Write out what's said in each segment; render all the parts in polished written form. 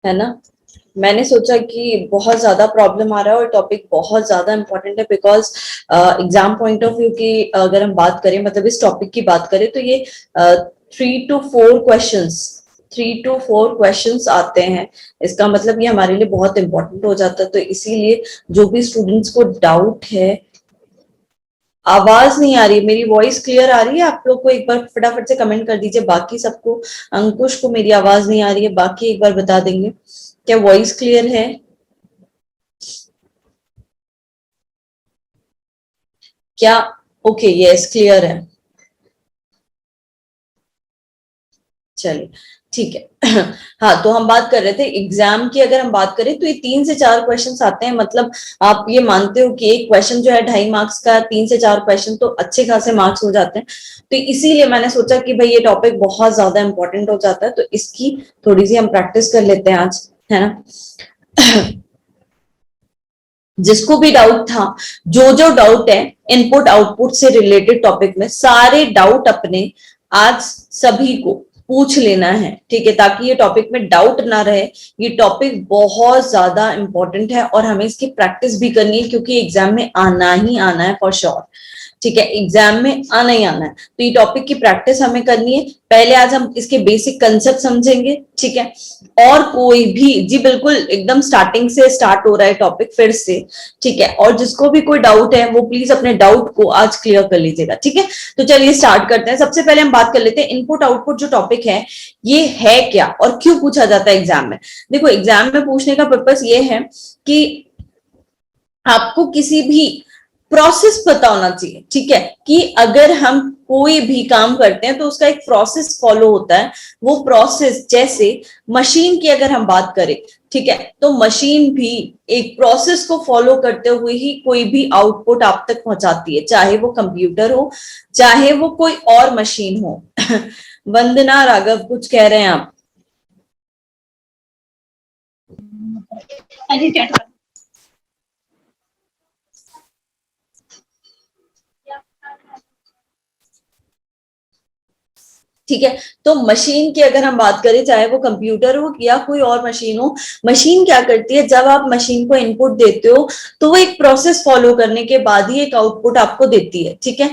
है ना। मैंने सोचा कि बहुत ज्यादा प्रॉब्लम आ रहा है और टॉपिक बहुत ज्यादा इंपॉर्टेंट है, because exam point of view की अगर हम बात करें, मतलब इस टॉपिक की बात करें, तो ये 3 to 4 क्वेश्चंस आते हैं। इसका मतलब ये हमारे लिए बहुत इंपॉर्टेंट हो जाता है। तो इसीलिए जो भी स्टूडेंट्स को डाउट है, आवाज नहीं आ रही, मेरी वॉइस क्लियर आ रही है आप लोग को? एक बार फटाफट से कमेंट कर दीजिए। बाकी सबको, अंकुश को मेरी आवाज नहीं आ रही है, बाकी एक बार बता देंगे क्या वॉइस क्लियर है? क्या? ओके, यस क्लियर है। चलिए ठीक है। हाँ, तो हम बात कर रहे थे एग्जाम की। अगर हम बात करें तो ये 3 से 4 क्वेश्चंस आते हैं। मतलब आप ये मानते हो कि एक क्वेश्चन जो है 2.5 मार्क्स का, 3 से 4 क्वेश्चन तो अच्छे खासे मार्क्स हो जाते हैं। तो इसीलिए मैंने सोचा कि भाई ये टॉपिक बहुत ज्यादा इंपॉर्टेंट हो जाता है, तो इसकी थोड़ी सी हम प्रैक्टिस कर लेते हैं आज, है ना। जिसको भी डाउट था, जो जो डाउट है इनपुट आउटपुट से रिलेटेड टॉपिक में, सारे डाउट अपने आज सभी को पूछ लेना है, ठीक है, ताकि ये टॉपिक में डाउट ना रहे। ये टॉपिक बहुत ज्यादा इंपॉर्टेंट है और हमें इसकी प्रैक्टिस भी करनी है, क्योंकि एग्जाम में आना ही आना है फॉर श्योर। ठीक है, एग्जाम में आना ही आना है, तो ये टॉपिक की प्रैक्टिस हमें करनी है। पहले आज हम इसके बेसिक कंसेप्ट समझेंगे, ठीक है। और कोई भी, जी बिल्कुल एकदम स्टार्टिंग से स्टार्ट हो रहा है टॉपिक फिर से, ठीक है। और जिसको भी कोई डाउट है वो प्लीज अपने डाउट को आज क्लियर कर लीजिएगा, ठीक है। तो चलिए स्टार्ट करते हैं। सबसे पहले हम बात कर लेते हैं इनपुट आउटपुट जो टॉपिक है, ये है क्या और क्यों पूछा जाता है एग्जाम में। देखो, एग्जाम में पूछने का पर्पस ये है कि आपको किसी भी प्रोसेस पता होना चाहिए, ठीक है, कि अगर हम कोई भी काम करते हैं तो उसका एक प्रोसेस फॉलो होता है। वो प्रोसेस, जैसे मशीन की अगर हम बात करें, ठीक है, तो मशीन भी एक प्रोसेस को फॉलो करते हुए ही कोई भी आउटपुट आप तक पहुंचाती है, चाहे वो कंप्यूटर हो, चाहे वो कोई और मशीन हो। वंदना, राघव, कुछ कह रहे हैं आप? ठीक है, तो मशीन की अगर हम बात करें, चाहे वो कंप्यूटर हो या कोई और मशीन हो, मशीन क्या करती है, जब आप मशीन को इनपुट देते हो तो वो एक प्रोसेस फॉलो करने के बाद ही एक आउटपुट आपको देती है, ठीक है।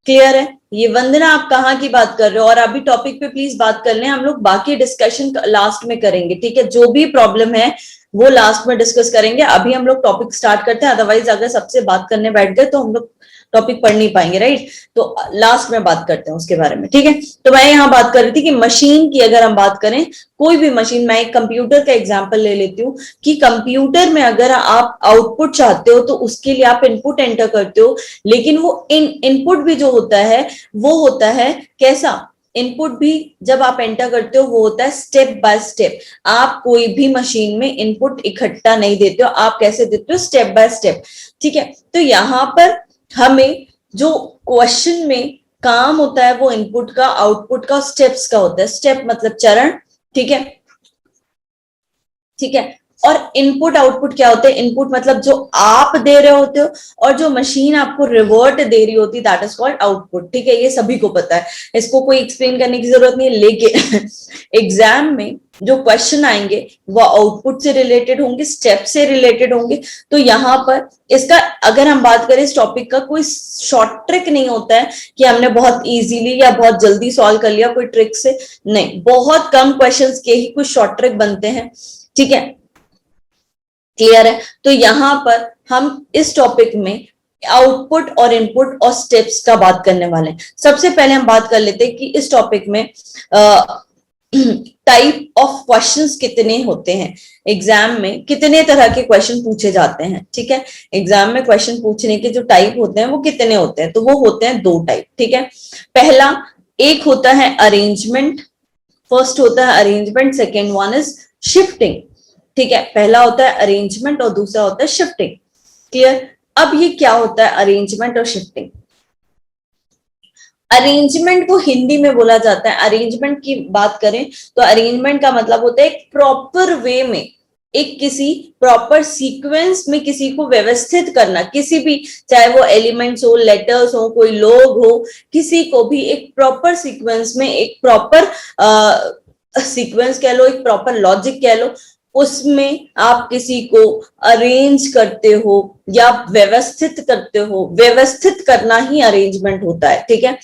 क्लियर है? ये वंदना, आप कहाँ की बात कर रहे हो? और अभी टॉपिक पे प्लीज बात कर लें, हम लोग बाकी डिस्कशन लास्ट में करेंगे, ठीक है। जो भी प्रॉब्लम है वो लास्ट में डिस्कस करेंगे। अभी हम लोग टॉपिक स्टार्ट करते हैं, अदरवाइज अगर सबसे बात करने बैठ गए तो हम लोग टॉपिक पढ़ नहीं पाएंगे, राइट। तो लास्ट में बात करते हैं उसके बारे में, ठीक है। तो मैं यहाँ बात कर रही थी कि मशीन की अगर हम बात करें, कोई भी मशीन, मैं एक कंप्यूटर का एग्जाम्पल ले लेती हूँ कि कंप्यूटर में अगर आप आउटपुट चाहते हो तो उसके लिए आप इनपुट एंटर करते हो, लेकिन वो इनपुट भी जो होता है वो होता है कैसा? इनपुट भी जब आप एंटर करते हो वो होता है स्टेप बाय स्टेप। आप कोई भी मशीन में इनपुट इकट्ठा नहीं देते हो, आप कैसे देते हो? स्टेप बाय स्टेप, ठीक है। तो यहां पर हमें जो क्वेश्चन में काम होता है वो इनपुट का, आउटपुट का, स्टेप्स का होता है। स्टेप मतलब चरण, ठीक है, ठीक है। और इनपुट आउटपुट क्या होते हैं? इनपुट मतलब जो आप दे रहे होते हो और जो मशीन आपको रिवर्ट दे रही होती है, दैट इज कॉल्ड आउटपुट, ठीक है। ये सभी को पता है, इसको कोई एक्सप्लेन करने की जरूरत नहीं है। लेकिन एग्जाम में जो क्वेश्चन आएंगे वो आउटपुट से रिलेटेड होंगे, स्टेप से रिलेटेड होंगे। तो यहाँ पर इसका अगर हम बात करें, इस टॉपिक का कोई शॉर्ट ट्रिक नहीं होता है कि हमने बहुत इजीली या बहुत जल्दी सॉल्व कर लिया कोई ट्रिक से, नहीं। बहुत कम क्वेश्चंस के ही कुछ शॉर्ट ट्रिक बनते हैं, ठीक है। क्लियर है? तो यहां पर हम इस टॉपिक में आउटपुट और इनपुट और स्टेप्स का बात करने वाले हैं। सबसे पहले हम बात कर लेते हैं कि इस टॉपिक में टाइप ऑफ क्वेश्चंस कितने होते हैं, एग्जाम में कितने तरह के क्वेश्चन पूछे जाते हैं, ठीक है। एग्जाम में क्वेश्चन पूछने के जो टाइप होते हैं वो कितने होते हैं? तो वो होते हैं 2 टाइप, ठीक है। पहला, एक होता है अरेंजमेंट, फर्स्ट होता है arrangement, second one is shifting, ठीक है। पहला होता है अरेंजमेंट और दूसरा होता है शिफ्टिंग। क्लियर? अब ये क्या होता है अरेंजमेंट और शिफ्टिंग? अरेंजमेंट को हिंदी में बोला जाता है, अरेंजमेंट की बात करें तो अरेंजमेंट का मतलब होता है एक प्रॉपर वे में एक किसी प्रॉपर सीक्वेंस में किसी को व्यवस्थित करना, किसी भी, चाहे वो एलिमेंट्स हो, लेटर्स हो, कोई लोग हो, किसी को भी एक प्रॉपर सीक्वेंस में, एक प्रॉपर सीक्वेंस कह लो, एक प्रॉपर लॉजिक कह लो, उसमें आप किसी को अरेंज करते हो या व्यवस्थित करते हो। व्यवस्थित करना ही अरेंजमेंट होता है, ठीक है।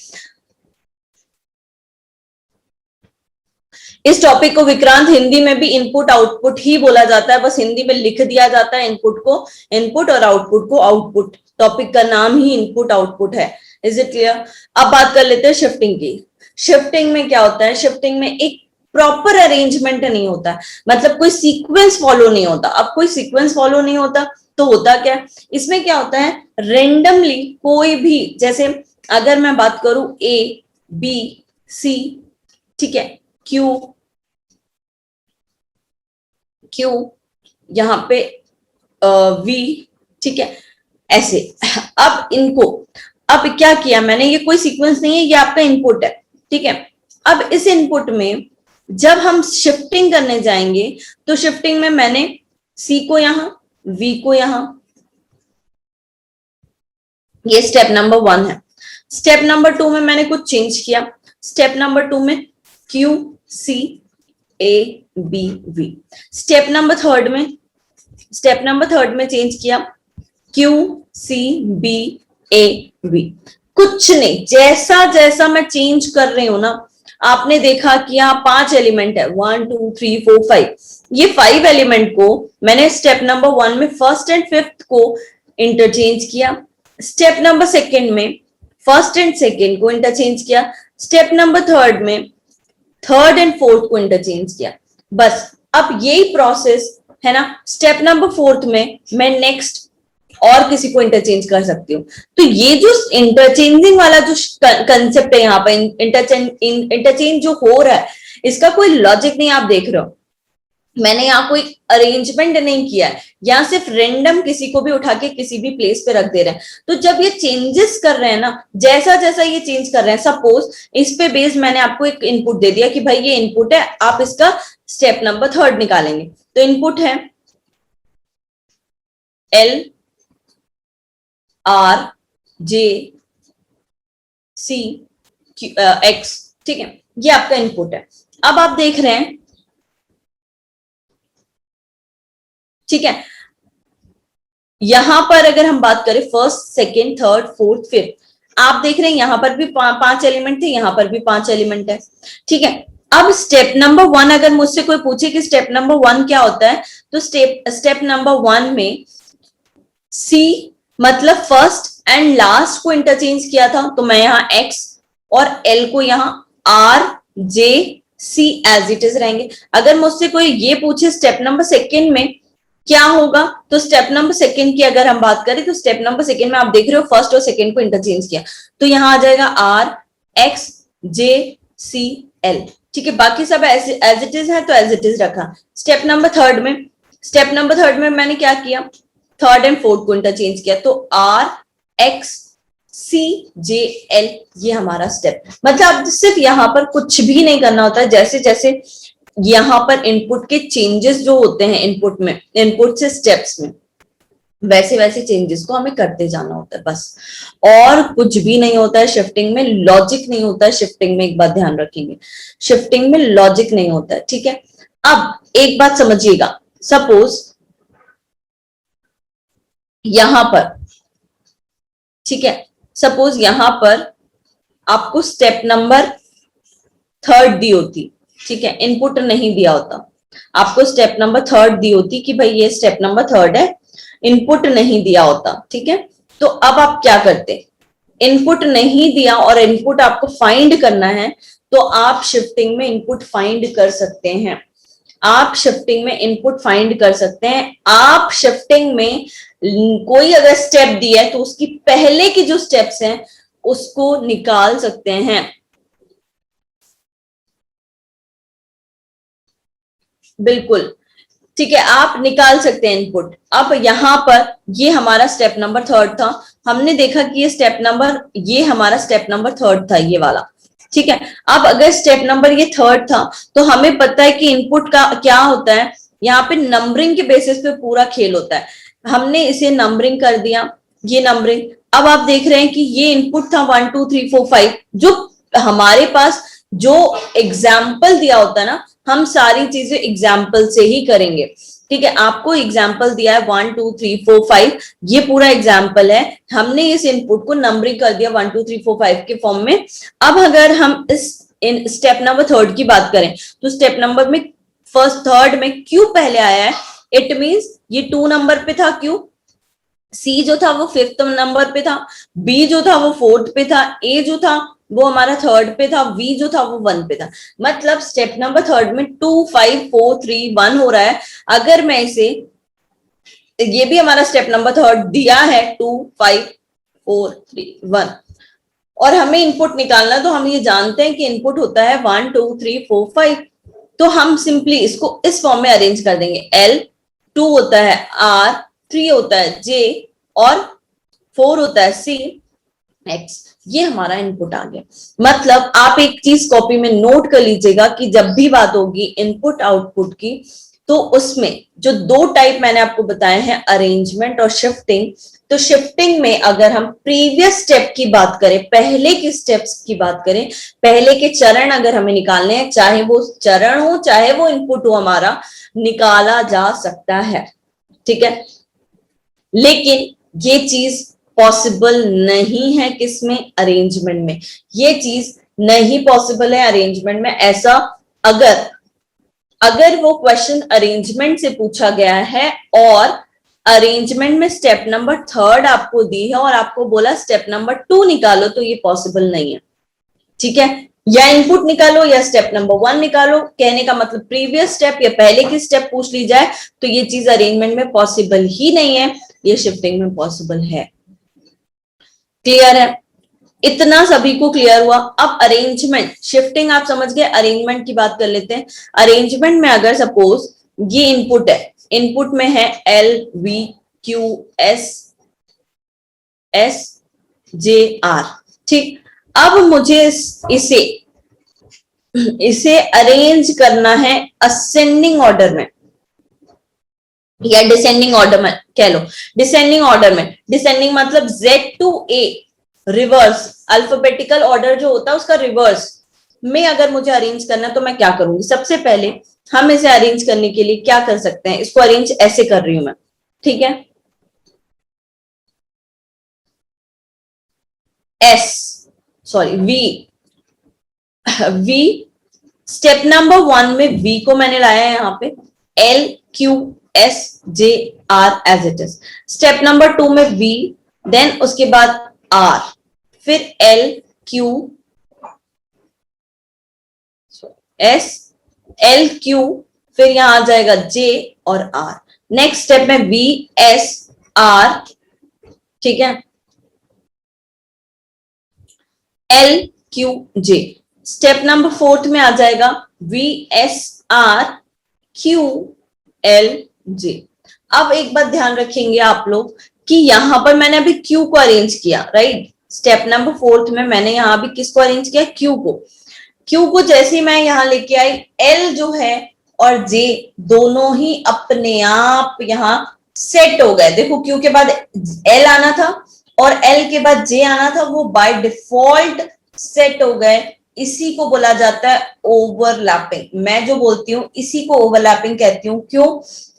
इस टॉपिक को विक्रांत हिंदी में भी इनपुट आउटपुट ही बोला जाता है, बस हिंदी में लिख दिया जाता है इनपुट को इनपुट और आउटपुट को आउटपुट। टॉपिक का नाम ही इनपुट आउटपुट है। Is it clear? अब बात कर लेते हैं शिफ्टिंग की। शिफ्टिंग में क्या होता है? शिफ्टिंग में एक प्रॉपर अरेंजमेंट नहीं होता, मतलब कोई सीक्वेंस फॉलो नहीं होता। अब कोई सीक्वेंस फॉलो नहीं होता तो होता क्या? इसमें क्या होता है, रेंडमली कोई भी, जैसे अगर मैं बात करूं ए बी सी, ठीक है, क्यू क्यू यहां पे वी, ठीक है, ऐसे। अब इनको, अब क्या किया मैंने, ये कोई सीक्वेंस नहीं है, ये आपका इनपुट है, ठीक है। अब इस इनपुट में जब हम शिफ्टिंग करने जाएंगे तो शिफ्टिंग में मैंने सी को यहां, वी को यहां, ये स्टेप नंबर 1 है। स्टेप नंबर 2 में मैंने कुछ चेंज किया। स्टेप नंबर 2 में Q C A B V. Step number 3 में चेंज किया Q C B A V. कुछ नहीं, जैसा जैसा मैं चेंज कर रही हूं ना, आपने देखा कि यहाँ 5 एलिमेंट है, 1 2 3 4 5। ये 5 एलिमेंट को मैंने स्टेप नंबर 1 में फर्स्ट एंड फिफ्थ को इंटरचेंज किया। स्टेप नंबर 2 में फर्स्ट एंड सेकेंड को इंटरचेंज किया। स्टेप नंबर 3 में थर्ड एंड फोर्थ को इंटरचेंज किया। बस अब यही प्रोसेस है ना। स्टेप नंबर 4 में मैं नेक्स्ट और किसी को इंटरचेंज कर सकती हूँ। तो ये जो इंटरचेंजिंग वाला जो कंसेप्ट है यहाँ पे, इंटरचेंज जो हो रहा है, इसका कोई लॉजिक नहीं, आप देख रहे हो। मैंने यहाँ कोई अरेंजमेंट नहीं किया है, यहाँ सिर्फ रेंडम किसी को भी उठा के किसी भी प्लेस पे रख दे रहे हैं। तो जब ये चेंजेस कर रहे हैं ना, जैसा जैसा ये चेंज कर रहे हैं, सपोज इस पे बेस मैंने आपको एक इनपुट दे दिया कि भाई ये इनपुट है, आप इसका स्टेप नंबर 3 निकालेंगे। तो इनपुट है एल आर जे सी एक्स, ठीक है, ये आपका इनपुट है। अब आप देख रहे हैं, ठीक है, यहां पर अगर हम बात करें first second third fourth fifth, आप देख रहे हैं यहां पर भी 5 एलिमेंट थे, यहां पर भी 5 एलिमेंट है, ठीक है। अब स्टेप नंबर 1 अगर मुझसे कोई पूछे कि स्टेप नंबर 1 क्या होता है, तो स्टेप नंबर 1 में सी मतलब फर्स्ट एंड लास्ट को इंटरचेंज किया था, तो मैं यहां एक्स और एल को यहां R J C as it is रहेंगे। अगर मुझसे कोई ये पूछे स्टेप नंबर 2 में क्या होगा, तो स्टेप नंबर 2 की अगर हम बात करें, तो स्टेप नंबर 2 में आप देख रहे हो फर्स्ट और सेकेंड को इंटरचेंज किया, तो यहां आ जाएगा R X J C L, ठीक है। बाकी सब एज इट इज है तो एज इट इज रखा। स्टेप नंबर 3 में मैंने क्या किया, थर्ड एंड फोर्थ को इंटरचेंज किया, तो R X C J L, ये हमारा स्टेप। मतलब सिर्फ यहां पर कुछ भी नहीं करना होता है, जैसे जैसे यहां पर इनपुट के चेंजेस जो होते हैं इनपुट में, इनपुट से स्टेप्स में, वैसे वैसे चेंजेस को हमें करते जाना होता है, बस और कुछ भी नहीं होता है। शिफ्टिंग में लॉजिक नहीं होता है। शिफ्टिंग में एक बात ध्यान रखेंगे, शिफ्टिंग में लॉजिक नहीं होता है, ठीक है। अब एक बात समझिएगा, सपोज यहां पर, ठीक है, सपोज यहां पर आपको स्टेप नंबर 3 दी होती, ठीक है, इनपुट नहीं दिया होता, आपको स्टेप नंबर 3 दी होती कि भाई ये स्टेप नंबर 3 है, इनपुट नहीं दिया होता, ठीक है। तो अब आप क्या करते, इनपुट नहीं दिया और इनपुट आपको फाइंड करना है, तो आप शिफ्टिंग में इनपुट फाइंड कर सकते हैं। आप शिफ्टिंग में इनपुट फाइंड कर सकते हैं। आप शिफ्टिंग में कोई अगर स्टेप दिया है तो उसकी पहले की जो स्टेप्स हैं उसको निकाल सकते हैं, बिल्कुल, ठीक है, आप निकाल सकते हैं इनपुट। अब यहां पर ये हमारा स्टेप नंबर 3 था, हमने देखा कि ये हमारा स्टेप नंबर 3 था, ये वाला, ठीक है। अब अगर स्टेप नंबर ये 3 था, तो हमें पता है कि इनपुट का क्या होता है, यहाँ पे नंबरिंग के बेसिस पे पूरा खेल होता है। हमने इसे नंबरिंग कर दिया, ये नंबरिंग। अब आप देख रहे हैं कि ये इनपुट था 1 2 3 4 5, जो हमारे पास जो एग्जाम्पल दिया होता है ना, हम सारी चीजें एग्जाम्पल से ही करेंगे। ठीक है, आपको एग्जाम्पल दिया है 1 2 3 4 5, ये पूरा एग्जाम्पल है। हमने इस इनपुट को नंबरिंग कर दिया 1 2 3 4 5 के फॉर्म में। अब अगर हम इस इन स्टेप नंबर थर्ड की बात करें, तो स्टेप नंबर में फर्स्ट थर्ड में क्यू पहले आया है, इट मींस ये 2 नंबर पे था क्यू, सी जो था वो फिफ्थ नंबर पे था, बी जो था वो फोर्थ पे था, ए जो था वो हमारा थर्ड पे था, वी जो था वो 1 पे था। मतलब स्टेप नंबर थर्ड में 2 5 4 3 1 हो रहा है। अगर मैं इसे, ये भी हमारा स्टेप नंबर थर्ड दिया है 2 5 4 3 1, और हमें इनपुट निकालना, तो हम ये जानते हैं कि इनपुट होता है 1 2 3 4 5। तो हम सिंपली इसको इस फॉर्म में अरेंज कर देंगे। L, 2 होता है R, 3 होता है J और 4 होता है C, X। ये हमारा इनपुट आ गया। मतलब आप एक चीज कॉपी में नोट कर लीजिएगा कि जब भी बात होगी इनपुट आउटपुट की, तो उसमें जो दो टाइप मैंने आपको बताए हैं, अरेंजमेंट और शिफ्टिंग। तो शिफ्टिंग में अगर हम प्रीवियस स्टेप की बात करें, पहले की स्टेप्स की बात करें, पहले के चरण अगर हमें निकालने हैं, चाहे वो चरण हो चाहे वो इनपुट हो, हमारा निकाला जा सकता है। ठीक है, लेकिन ये चीज पॉसिबल नहीं है किसमें, अरेंजमेंट में। ये चीज नहीं पॉसिबल है अरेंजमेंट में। ऐसा अगर अगर वो क्वेश्चन अरेंजमेंट से पूछा गया है और अरेंजमेंट में स्टेप नंबर थर्ड आपको दी है और आपको बोला स्टेप नंबर 2 निकालो, तो ये पॉसिबल नहीं है। ठीक है, या इनपुट निकालो या स्टेप नंबर 1 निकालो, कहने का मतलब प्रीवियस स्टेप या पहले की स्टेप पूछ ली जाए, तो ये चीज अरेंजमेंट में पॉसिबल ही नहीं है, ये शिफ्टिंग में पॉसिबल है। क्लियर है? इतना सभी को क्लियर हुआ? अब अरेंजमेंट, शिफ्टिंग आप समझ गए, अरेंजमेंट की बात कर लेते हैं। अरेंजमेंट में अगर सपोज ये इनपुट है, इनपुट में है L V Q S S J R। ठीक, अब मुझे इसे इसे अरेंज करना है असेंडिंग ऑर्डर में या डिसेंडिंग ऑर्डर में, कह लो डिसेंडिंग ऑर्डर में। डिसेंडिंग मतलब Z to A, reverse alphabetical order जो होता है उसका रिवर्स में अगर मुझे अरेंज करना है, तो मैं क्या करूंगी? सबसे पहले हम इसे अरेंज करने के लिए क्या कर सकते हैं, इसको अरेंज ऐसे कर रही हूं मैं। ठीक है, S, sorry V step number 1 में V को मैंने लाया है यहाँ पे, L Q S J R as it is. Step number 2 में V, देन उसके बाद R, फिर L Q S L Q, फिर यहां आ जाएगा J और R। नेक्स्ट स्टेप में V S R, ठीक है, L Q J। Step number 4 में आ जाएगा V S R Q L J। अब एक बात ध्यान रखेंगे आप लोग कि यहां पर मैंने अभी Q को अरेंज किया, राइट। स्टेप नंबर 4 में मैंने यहां भी किसको अरेंज किया? Q को। Q को जैसे ही मैं यहां लेके आई, L जो है और J दोनों ही अपने आप यहां सेट हो गए। देखो, Q के बाद L आना था और L के बाद J आना था, वो बाय डिफॉल्ट सेट हो गए। इसी को बोला जाता है ओवरलैपिंग। मैं जो बोलती हूँ इसी को ओवरलैपिंग कहती हूँ। क्यों?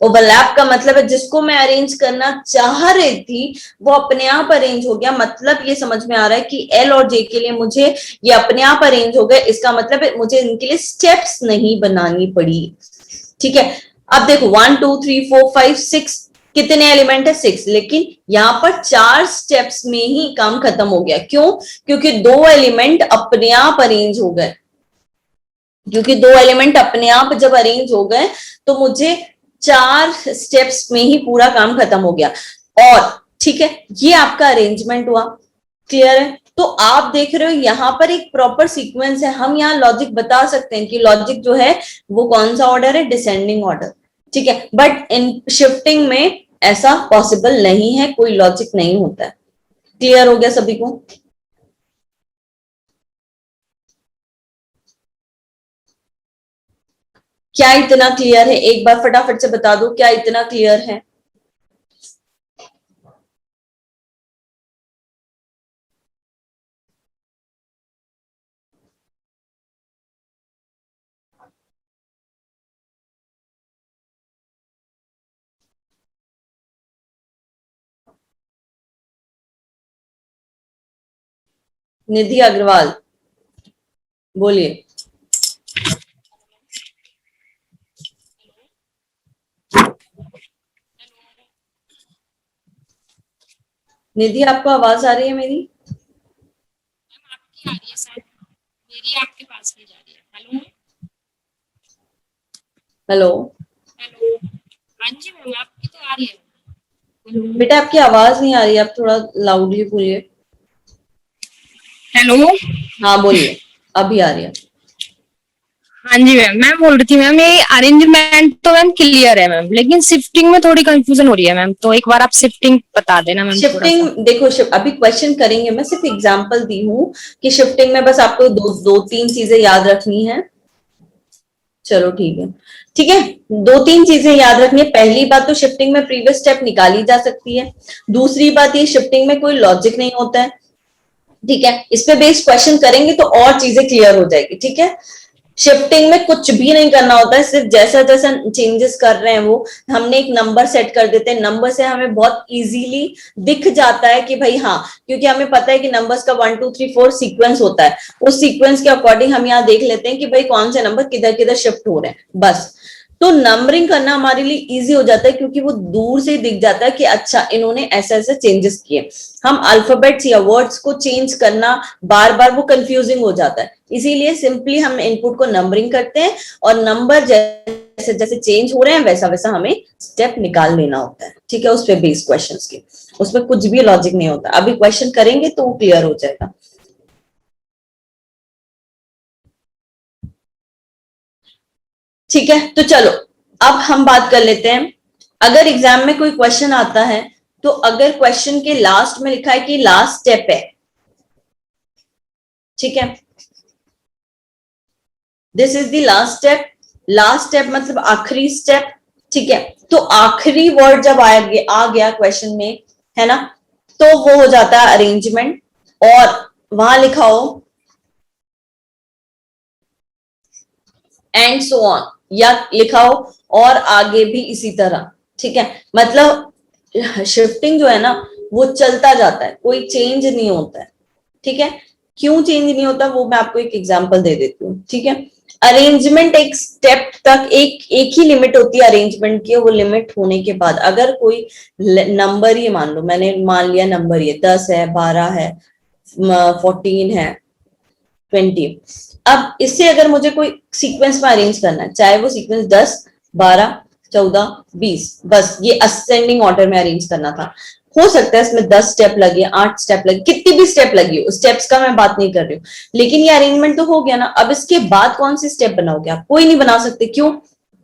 ओवरलैप का मतलब है जिसको मैं अरेंज करना चाह रही थी वो अपने आप अरेंज हो गया। मतलब ये समझ में आ रहा है कि L और J के लिए मुझे ये अपने आप अरेंज हो गए, इसका मतलब है मुझे इनके लिए स्टेप्स नहीं बनानी पड़ी। ठीक है, अब देखो 1 2 3 4 5 6, कितने एलिमेंट है? 6, लेकिन यहां पर 4 स्टेप्स में ही काम खत्म हो गया। क्यों? क्योंकि 2 एलिमेंट अपने आप अरेंज हो गए। क्योंकि 2 एलिमेंट अपने आप जब अरेंज हो गए तो मुझे 4 स्टेप्स में ही पूरा काम खत्म हो गया। और ठीक है, ये आपका अरेंजमेंट हुआ। क्लियर है? तो आप देख रहे हो यहां पर एक प्रॉपर सीक्वेंस है। हम यहाँ लॉजिक बता सकते हैं कि लॉजिक जो है वो कौन सा ऑर्डर है? Descending order. ठीक है, बट इन शिफ्टिंग में ऐसा पॉसिबल नहीं है, कोई लॉजिक नहीं होता है। क्लियर हो गया सभी को? क्या इतना क्लियर है? एक बार फटाफट से बता दो, क्या इतना क्लियर है? निधि अग्रवाल, बोलिए। निधि, आपको आवाज आ रही है मेरी? आपकी आ रही है शायद, मेरी आपके पास नहीं जा रही है। हेलो। हेलो। हेलो। हाँ जी मैम, आपकी तो आ रही है। हेलो। बेटा, आपकी आवाज नहीं आ रही है, आप थोड़ा लाउडली बोलिए। हेलो। हाँ, बोलिए, अभी आ रही है। हाँ जी मैम, मैं बोल रही थी मैम, ये अरेंजमेंट तो मैम क्लियर है मैम, लेकिन शिफ्टिंग में थोड़ी कंफ्यूजन हो रही है मैम, तो एक बार आप शिफ्टिंग बता देना मैम थोड़ा शिफ्टिंग, सा। देखो अभी क्वेश्चन करेंगे, मैं सिर्फ एग्जांपल दी हूँ कि शिफ्टिंग में बस आपको दो तीन चीजें याद रखनी है। चलो ठीक है, ठीक है। दो तीन चीजें याद रखनी है। पहली बात तो शिफ्टिंग में प्रीवियस स्टेप निकाली जा सकती है। दूसरी बात, ये शिफ्टिंग में कोई लॉजिक नहीं होता है, ठीक है। इस पे बेस्ड क्वेश्चन करेंगे तो और चीजें क्लियर हो जाएगी, ठीक है। शिफ्टिंग में कुछ भी नहीं करना होता है, सिर्फ जैसा जैसा चेंजेस कर रहे हैं वो, हमने एक नंबर सेट कर देते हैं। नंबर से हमें बहुत इजीली दिख जाता है कि भाई हाँ, क्योंकि हमें पता है कि नंबर्स का 1 2 3 4 सीक्वेंस होता है। उस सीक्वेंस के अकॉर्डिंग हम यहाँ देख लेते हैं कि भाई कौन से नंबर किधर किधर शिफ्ट हो रहे हैं, बस। तो नंबरिंग करना हमारे लिए इजी हो जाता है, क्योंकि वो दूर से दिख जाता है कि अच्छा इन्होंने ऐसे ऐसे चेंजेस किए। हम अल्फाबेट्स या वर्ड्स को चेंज करना बार बार वो कंफ्यूजिंग हो जाता है, इसीलिए सिंपली हम इनपुट को नंबरिंग करते हैं, और नंबर जैसे जैसे चेंज हो रहे हैं वैसा वैसा हमें स्टेप निकाल लेना होता है, ठीक है। उस पर बेस्ड क्वेश्चंस के, उसमें कुछ भी लॉजिक नहीं होता। अभी क्वेश्चन करेंगे तो वो क्लियर हो जाएगा, ठीक है। तो चलो, अब हम बात कर लेते हैं। अगर एग्जाम में कोई क्वेश्चन आता है, तो अगर क्वेश्चन के लास्ट में लिखा है कि लास्ट स्टेप है, ठीक है, this is the last step. Last step मतलब आखिरी स्टेप, ठीक है। तो आखिरी वर्ड जब आ गया क्वेश्चन में, है ना, तो वो हो जाता है अरेंजमेंट। और वहां लिखा हो एंड सो ऑन, या लिखा हो और आगे भी इसी तरह, ठीक है। मतलब शिफ्टिंग जो है ना, वो चलता जाता है, कोई चेंज नहीं होता है, ठीक है। क्यों चेंज नहीं होता वो मैं आपको एक एग्जांपल दे देती हूँ, ठीक है। अरेंजमेंट एक स्टेप तक, एक एक ही लिमिट होती है अरेंजमेंट की, वो लिमिट होने के बाद अगर कोई नंबर, ये मान लो, मैंने मान लिया नंबर ये 10 है, 12 है, 14 है, 20। अब इससे अगर मुझे कोई सीक्वेंस में अरेंज करना है, चाहे वो सीक्वेंस 10 12 14 20, बस ये असेंडिंग ऑर्डर में अरेंज करना था, हो सकता है इसमें 10 स्टेप लगे, 8 स्टेप लगे, कितनी भी स्टेप लगी हो, स्टेप्स का मैं बात नहीं कर रही हूँ, लेकिन ये अरेंजमेंट तो हो गया ना। अब इसके बाद कौन सी स्टेप बनाओगे आप? कोई नहीं बना सकते, क्यों?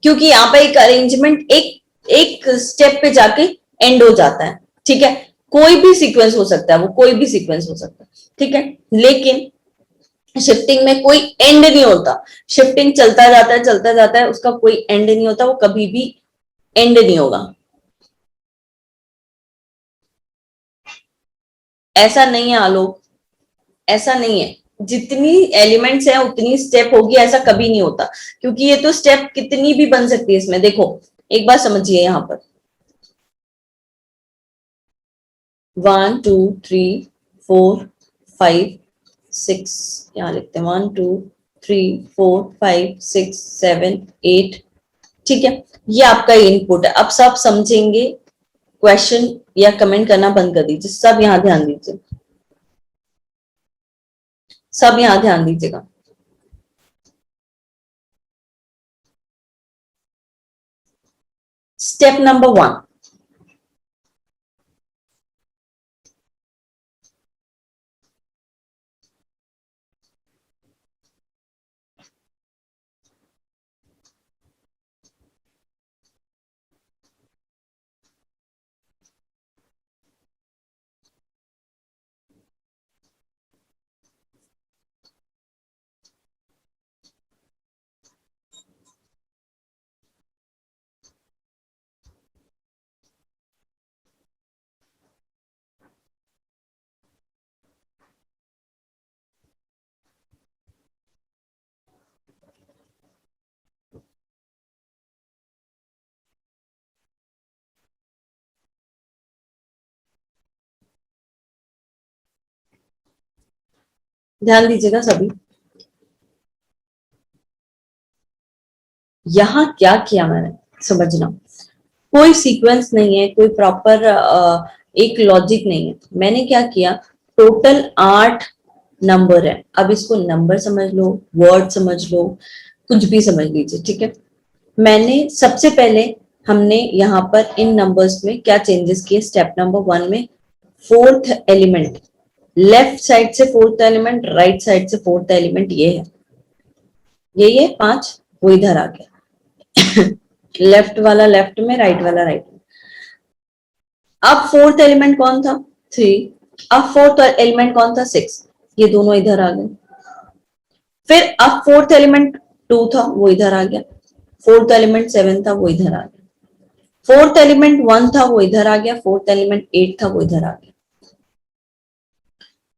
क्योंकि यहाँ पे एक अरेंजमेंट एक एक स्टेप पे जाके एंड हो जाता है, ठीक है। कोई भी सीक्वेंस हो सकता है, वो कोई भी सीक्वेंस हो सकता है, ठीक है। लेकिन शिफ्टिंग में कोई एंड नहीं होता, शिफ्टिंग चलता जाता है, चलता जाता है, उसका कोई एंड नहीं होता, वो कभी भी एंड नहीं होगा। ऐसा नहीं है आलोक, ऐसा नहीं है। जितनी एलिमेंट्स है उतनी स्टेप होगी, ऐसा कभी नहीं होता, क्योंकि ये तो स्टेप कितनी भी बन सकती है इसमें। देखो, एक बात समझिए, यहां पर 1 2 3 4 5 6, यहाँ लिखते हैं 1 2 3 4 5 6 7 8, ठीक है। ये आपका इनपुट है। अब सब समझेंगे, क्वेश्चन या कमेंट करना बंद कर दीजिए, सब यहां ध्यान दीजिए, सब यहां ध्यान दीजिएगा। स्टेप नंबर 1, ध्यान दीजिएगा सभी। यहां क्या किया मैंने, समझना, कोई सीक्वेंस नहीं है, कोई प्रॉपर एक लॉजिक नहीं है। मैंने क्या किया, टोटल 8 नंबर है। अब इसको नंबर समझ लो, वर्ड समझ लो, कुछ भी समझ लीजिए, ठीक है। मैंने सबसे पहले हमने यहाँ पर इन नंबर्स में क्या चेंजेस किए, स्टेप नंबर 1 में फोर्थ एलिमेंट, लेफ्ट साइड से फोर्थ एलिमेंट, राइट साइड से फोर्थ एलिमेंट, ये है, ये 5 वो इधर आ गया। लेफ्ट वाला लेफ्ट में, राइट वाला राइट में। अब फोर्थ एलिमेंट कौन था, 3। अब फोर्थ एलिमेंट कौन था, 6। ये दोनों इधर आ गए। फिर अब फोर्थ एलिमेंट 2 था, वो इधर आ गया। फोर्थ एलिमेंट 7 था, वो इधर आ गया। फोर्थ एलिमेंट 1 था, वो इधर आ गया। फोर्थ एलिमेंट 8 था, वो इधर आ गया।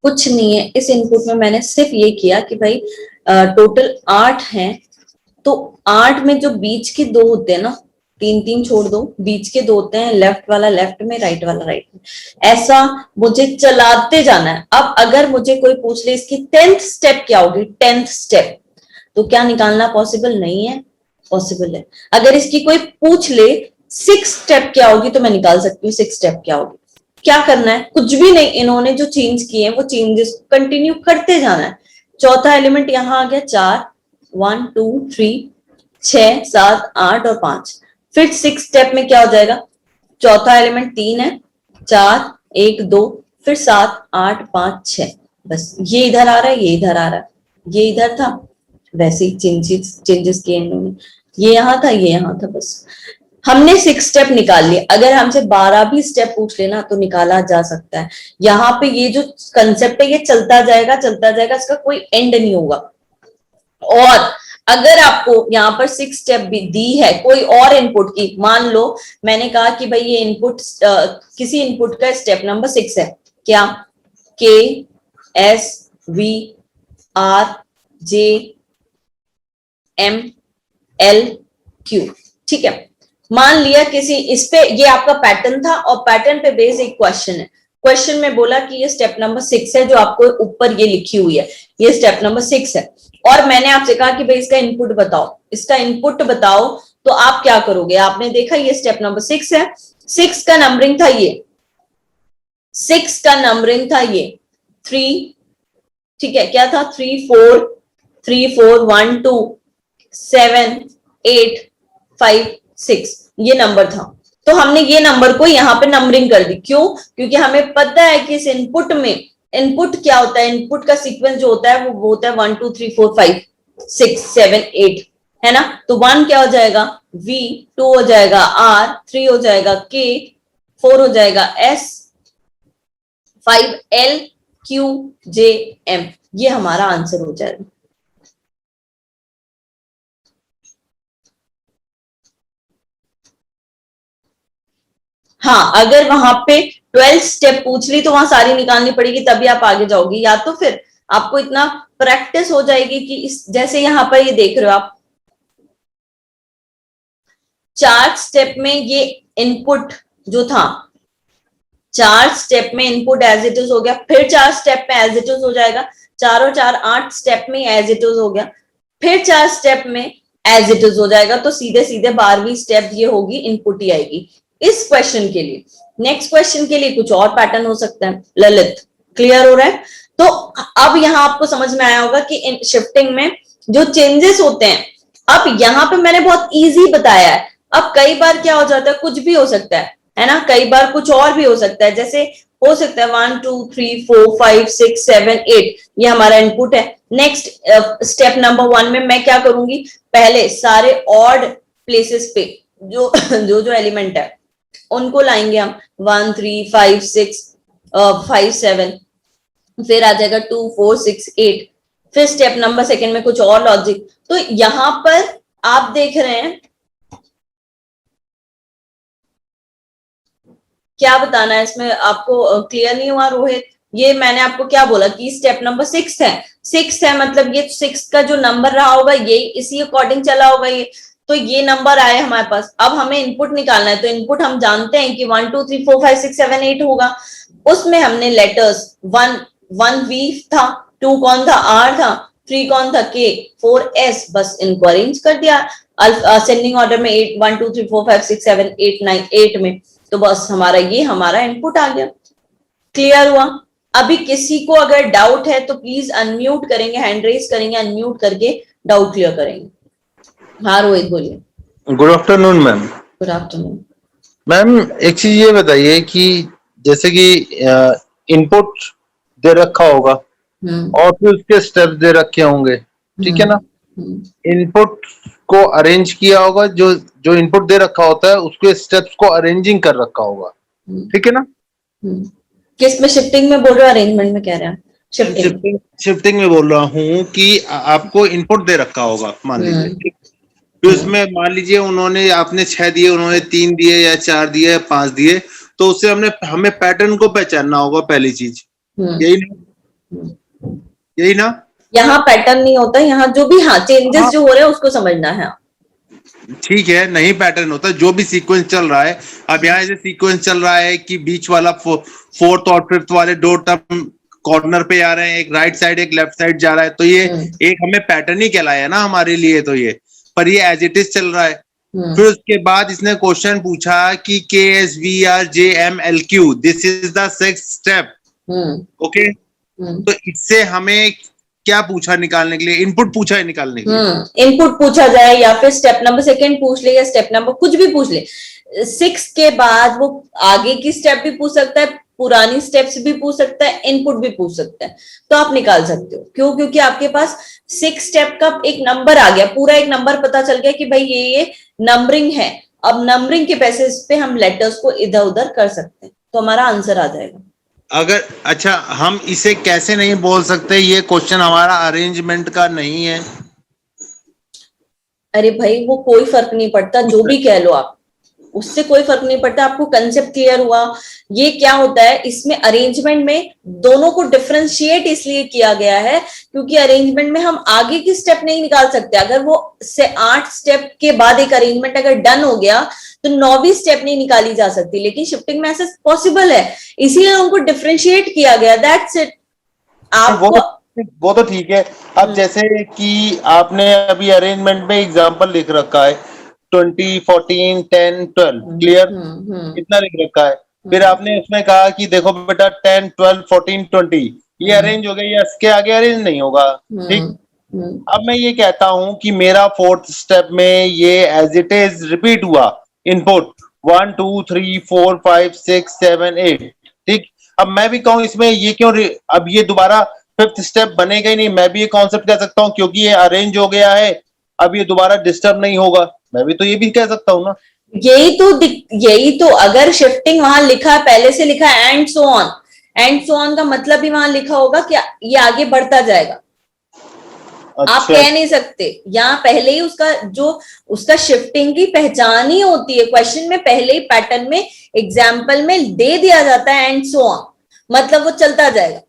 कुछ नहीं है इस इनपुट में, मैंने सिर्फ ये किया कि भाई टोटल 8 हैं, तो 8 में जो बीच के 2 होते हैं ना, 3 3 छोड़ दो, बीच के 2 होते हैं, लेफ्ट वाला लेफ्ट में, राइट वाला राइट में। ऐसा मुझे चलाते जाना है। अब अगर मुझे कोई पूछ ले इसकी 10th स्टेप क्या होगी, 10th स्टेप, तो क्या निकालना पॉसिबल नहीं है, पॉसिबल है। अगर इसकी कोई पूछ ले 6 स्टेप क्या होगी, तो मैं निकाल सकती हूँ 6 स्टेप क्या होगी। क्या करना है, कुछ भी नहीं, इन्होंने जो चेंज किए हैं वो चेंजेस कंटिन्यू करते जाना है। चौथा एलिमेंट यहाँ आ गया 4, 1 2 3, 6 7 8 और 5। फिर 6 स्टेप में क्या हो जाएगा, चौथा एलिमेंट 3 है, 4 1 2, फिर 7 8 5 6, बस ये इधर आ रहा है, ये इधर आ रहा है, ये इधर था, वैसे ही चेंजेस किए इन्होंने, ये यहाँ था, ये यहाँ था, बस हमने 6 स्टेप निकाल लिए। अगर हमसे 12 भी स्टेप पूछ लेना तो निकाला जा सकता है। यहाँ पे ये जो कंसेप्ट है ये चलता जाएगा चलता जाएगा, इसका कोई एंड नहीं होगा। और अगर आपको यहाँ पर 6 स्टेप भी दी है कोई और इनपुट की, मान लो मैंने कहा कि भाई ये इनपुट किसी इनपुट का स्टेप नंबर 6 है, क्या, K S V R J M L Q, ठीक है। मान लिया किसी इस पे, ये आपका पैटर्न था और पैटर्न पे बेस एक क्वेश्चन है। क्वेश्चन में बोला कि ये स्टेप नंबर 6 है, जो आपको ऊपर ये लिखी हुई है, ये स्टेप नंबर 6 है। और मैंने आपसे कहा कि भाई इसका इनपुट बताओ, इसका इनपुट बताओ, तो आप क्या करोगे, आपने देखा ये स्टेप नंबर 6 है, 6 का नंबरिंग था ये, 6 का नंबरिंग था ये 3, ठीक है, क्या था 3 4 3 4 1 2 7 8 5 6, ये नंबर था। तो हमने ये नंबर को यहाँ पे नंबरिंग कर दी, क्यों, क्योंकि हमें पता है कि इस इनपुट में, इनपुट क्या होता है, इनपुट का सीक्वेंस जो होता है वो होता है 1 2 3 4 5 6 7 8, है ना। तो 1 क्या हो जाएगा V, 2 हो जाएगा R, 3 हो जाएगा K, 4 हो जाएगा S, 5 L Q J M, ये हमारा आंसर हो जाएगा। हाँ, अगर वहां पे 12 स्टेप पूछ ली तो वहां सारी निकालनी पड़ेगी, तभी आप आगे जाओगी, या तो फिर आपको इतना प्रैक्टिस हो जाएगी कि इस, जैसे यहाँ पर ये देख रहे हो आप, 4 स्टेप में ये इनपुट जो था, 4 स्टेप में इनपुट एज इट इज हो गया, फिर 4 स्टेप में एज इट इज हो जाएगा, 4 और 4 8 स्टेप में एज इट इज हो गया, फिर 4 स्टेप में एज इट इज हो जाएगा, तो सीधे सीधे 12वीं स्टेप ये होगी, इनपुट ही आएगी इस क्वेश्चन के लिए। नेक्स्ट क्वेश्चन के लिए कुछ और पैटर्न हो सकता है। ललित, क्लियर हो रहा है? तो अब यहां आपको समझ में आया होगा कि इन शिफ्टिंग में जो चेंजेस होते हैं, अब यहाँ पे मैंने बहुत इजी बताया है। अब कई बार क्या हो जाता है, कुछ भी हो सकता है ना, कई बार कुछ और भी हो सकता है, जैसे हो सकता है 1 2 3 4 5 6 7 8, ये हमारा इनपुट है। नेक्स्ट स्टेप नंबर 1 में मैं क्या करूंगी, पहले सारे ऑड प्लेसेस पे जो जो एलिमेंट है उनको लाएंगे हम, 1 3 5 6 5 7, फिर आ जाएगा 2 4 6 8, फिर स्टेप नंबर सेकंड में कुछ और लॉजिक। तो यहां पर आप देख रहे हैं, क्या बताना है इसमें आपको, क्लियर नहीं हुआ रोहित? ये मैंने आपको क्या बोला कि स्टेप नंबर 6 है, 6 है मतलब ये 6 का जो नंबर रहा होगा ये इसी अकॉर्डिंग चला होगा ये, तो ये नंबर आए हमारे पास। अब हमें इनपुट निकालना है, तो इनपुट हम जानते हैं कि 1 2 3 4 5 6 7 8 होगा। उसमें हमने लेटर्स 1 वी था, 2 कौन था, R था, 3 कौन था, K, 4 S, बस इनको अरेंज कर दिया असेंडिंग ऑर्डर में 8 1 2 3 4 5 6 7 8 9 8 में, तो बस हमारा इनपुट आ गया। क्लियर हुआ? अभी किसी को अगर डाउट है तो प्लीज अनम्यूट करेंगे, हैंड रेज करेंगे, अनम्यूट करके डाउट क्लियर करेंगे। हाँ रोहित बोलिए। Good afternoon ma'am. Good afternoon ma'am एक चीज ये बताइए कि जैसे कि इनपुट दे रखा होगा और फिर उसके स्टेप्स दे रखे होंगे, ठीक है ना। इनपुट को अरेंज किया होगा, जो जो इनपुट दे रखा होता है उसके स्टेप्स को अरेंजिंग कर रखा होगा, ठीक है ना। किस में, शिफ्टिंग में बोल रहे हो, अरेंजमेंट में कह रहे हैं? शिफ्टिंग में बोल रहा हूँ कि आपको इनपुट दे रखा होगा, मान लीजिए, ठीक। तो उसमें मान लीजिए उन्होंने, आपने 6 दिए, उन्होंने 3 दिए या 4 दिए या 5 दिए, तो उससे हमें पैटर्न को पहचानना होगा, पहली चीज यही ना, यही ना। यहाँ पैटर्न नहीं होता, यहाँ जो भी चेंजेस जो हो रहे हैं उसको समझना है। ठीक है, नहीं पैटर्न होता, जो भी सीक्वेंस चल रहा है। अब यहाँ ऐसे सीक्वेंस चल रहा है कि बीच वाला 4th और 5th वाले 2 टर्म कॉर्नर पे आ रहे हैं, एक राइट साइड एक लेफ्ट साइड जा रहा है, तो ये एक हमें पैटर्न ही कहलाया ना हमारे लिए, तो ये पर ये एज इट इज चल रहा है। फिर उसके बाद इसने क्वेश्चन पूछा कि KSVRJMLQ, this is the 6th step, okay. तो इससे हमें क्या पूछा निकालने के लिए? इनपुट पूछा है निकालने के लिए। इनपुट पूछा जाए या फिर स्टेप नंबर सेकंड पूछ ले या स्टेप नंबर कुछ भी पूछ ले, 6 के बाद वो आगे की स्टेप भी पूछ सकता है, पुरानी स्टेप्स भी पूछ सकता है, इनपुट भी पूछ सकता है, तो आप निकाल सकते हो। क्यों? क्योंकि आपके पास 6 स्टेप का एक नंबर आ गया, पूरा एक नंबर पता चल गया कि भाई ये नंबरिंग है। अब नंबरिंग के बेसिस पे हम लेटर्स को इधर उधर कर सकते हैं, तो हमारा आंसर आ जाएगा। अगर अच्छा, हम इसे कैसे नहीं बोल सकते ये क्वेश्चन हमारा अरेंजमेंट का नहीं है? अरे भाई वो कोई फर्क नहीं पड़ता, जो भी कह लो आप, उससे कोई फर्क नहीं पड़ता। आपको कंसेप्ट क्लियर हुआ? ये क्या होता है, इसमें अरेंजमेंट में दोनों को डिफरेंशिएट इसलिए किया गया है क्योंकि अरेंजमेंट में हम आगे की स्टेप नहीं निकाल सकते। अगर वो से 8 स्टेप के बाद एक अरेंजमेंट अगर डन हो गया तो 9वीं स्टेप नहीं निकाली जा सकती, लेकिन शिफ्टिंग में ऐसा पॉसिबल है, इसीलिए उनको डिफरेंशिएट किया गया। That's it. आपको वो तो ठीक है। अब जैसे कि आपने अभी अरेंजमेंट में एग्जांपल लिख रखा है 20 14 10 12, क्लियर, इतना लिख रखा है। फिर आपने उसमें कहा कि देखो बेटा 10 12 14 20 ये अरेंज हो गया, इसके आगे अरेंज नहीं होगा, ठीक। अब मैं ये कहता हूं कि मेरा 4th स्टेप में ये एज इट इज रिपीट हुआ, इनपुट 1 2 3 4 5 6 7 8, ठीक। अब मैं भी कहूं इसमें ये क्यों, अब ये दोबारा 5th स्टेप बनेगा ही नहीं। मैं भी ये कॉन्सेप्ट कह सकता हूँ क्योंकि ये अरेंज हो गया है, अब ये दोबारा डिस्टर्ब नहीं होगा, मैं भी तो ये भी कह सकता हूँ ना। यही तो अगर शिफ्टिंग वहां लिखा है, पहले से लिखा है and so on, and so on का मतलब भी वहां लिखा होगा कि ये आगे बढ़ता जाएगा। अच्छा। आप कह नहीं सकते, यहाँ पहले ही उसका शिफ्टिंग की पहचान ही होती है, क्वेश्चन में पहले ही पैटर्न में एग्जाम्पल में दे दिया जाता है एंड सो ऑन, मतलब वो चलता जाएगा।